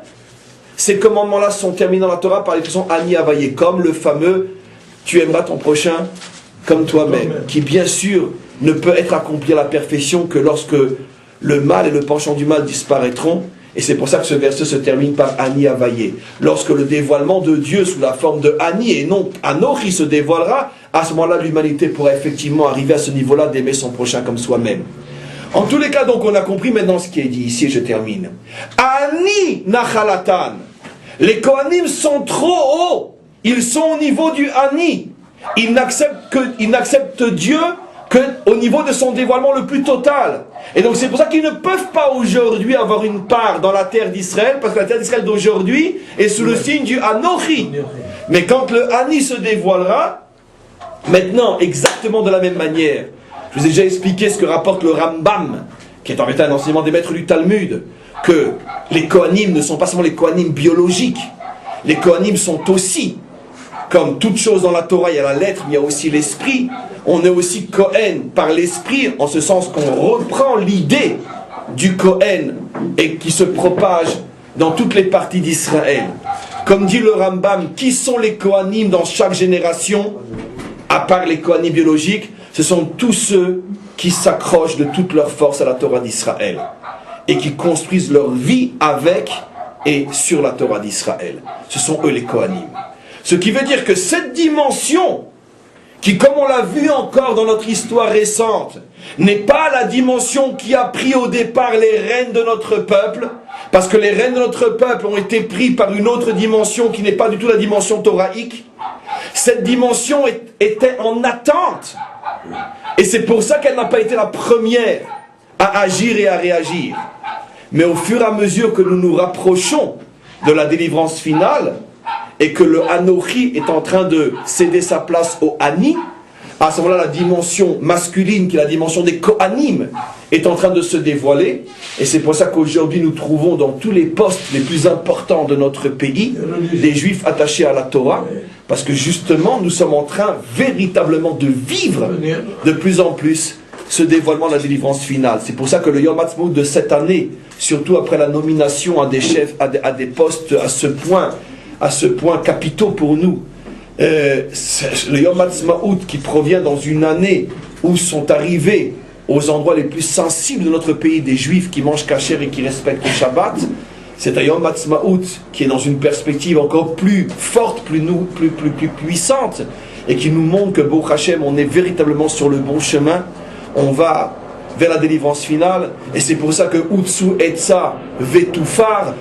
ces commandements-là sont terminés dans la Torah par l'expression Ani Avaye, comme le fameux tu aimeras ton prochain comme toi-même, qui bien sûr ne peut être accompli à la perfection que lorsque le mal et le penchant du mal disparaîtront. Et c'est pour ça que ce verset se termine par Ani Avaye. Lorsque le dévoilement de Dieu sous la forme de Ani et non Anochi se dévoilera, à ce moment-là l'humanité pourra effectivement arriver à ce niveau-là d'aimer son prochain comme soi-même. En tous les cas, donc, on a compris maintenant ce qui est dit ici, et je termine. Ani Nachalatan. Les Kohanim sont trop hauts. Ils sont au niveau du Ani. Ils n'acceptent Dieu qu'au niveau de son dévoilement le plus total. Et donc c'est pour ça qu'ils ne peuvent pas aujourd'hui avoir une part dans la terre d'Israël, parce que la terre d'Israël d'aujourd'hui est sous le signe du Anochi. Mais quand le Ani se dévoilera, maintenant, exactement de la même manière, je vous ai déjà expliqué ce que rapporte le Rambam, qui est en fait un enseignement des maîtres du Talmud, que les Kohanim ne sont pas seulement les Kohanim biologiques, les Kohanim sont aussi, comme toute chose dans la Torah, il y a la lettre, mais il y a aussi l'esprit. On est aussi Kohen par l'esprit, en ce sens qu'on reprend l'idée du Kohen et qui se propage dans toutes les parties d'Israël. Comme dit le Rambam, qui sont les Kohanim dans chaque génération, à part les Kohanim biologiques? Ce sont tous ceux qui s'accrochent de toute leur force à la Torah d'Israël et qui construisent leur vie avec et sur la Torah d'Israël. Ce sont eux les Kohanim. Ce qui veut dire que cette dimension, qui comme on l'a vu encore dans notre histoire récente, n'est pas la dimension qui a pris au départ les rênes de notre peuple, parce que les rênes de notre peuple ont été pris par une autre dimension qui n'est pas du tout la dimension thoraïque. Cette dimension était en attente. Et c'est pour ça qu'elle n'a pas été la première à agir et à réagir. Mais au fur et à mesure que nous nous rapprochons de la délivrance finale, et que le Anochi est en train de céder sa place au Ani, à ce moment-là, la dimension masculine, qui est la dimension des Kohanim, est en train de se dévoiler. Et c'est pour ça qu'aujourd'hui, nous trouvons dans tous les postes les plus importants de notre pays, des Juifs attachés à la Torah, parce que justement, nous sommes en train véritablement de vivre de plus en plus ce dévoilement de la délivrance finale. C'est pour ça que le Yom Ha'atzmaut de cette année, surtout après la nomination à des chefs, à des postes à ce point capitaux pour nous, le Yom Ha'atzmaut qui provient dans une année où sont arrivés aux endroits les plus sensibles de notre pays des Juifs qui mangent kasher et qui respectent le Shabbat, c'est un Yom Ha'atzmaut qui est dans une perspective encore plus forte, plus puissante, et qui nous montre que Baruch Hashem, on est véritablement sur le bon chemin. On va vers la délivrance finale, et c'est pour ça que Utsu Etsa Vetufar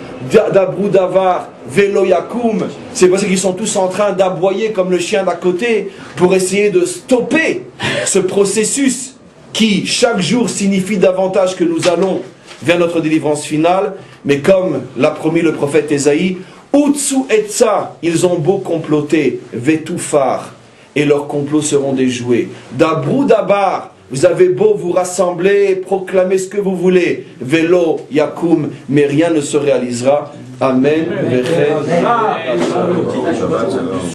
Dabru Davar Velo Yakum, c'est parce qu'ils sont tous en train d'aboyer comme le chien d'à côté pour essayer de stopper ce processus qui chaque jour signifie davantage que nous allons vers notre délivrance finale. Mais comme l'a promis le prophète Ésaïe, Utsu Etsa, ils ont beau comploter Vetufar, et leurs complots seront déjoués. Dabru Dabar, vous avez beau vous rassembler, proclamer ce que vous voulez, Velo Yakum, mais rien ne se réalisera. Amen.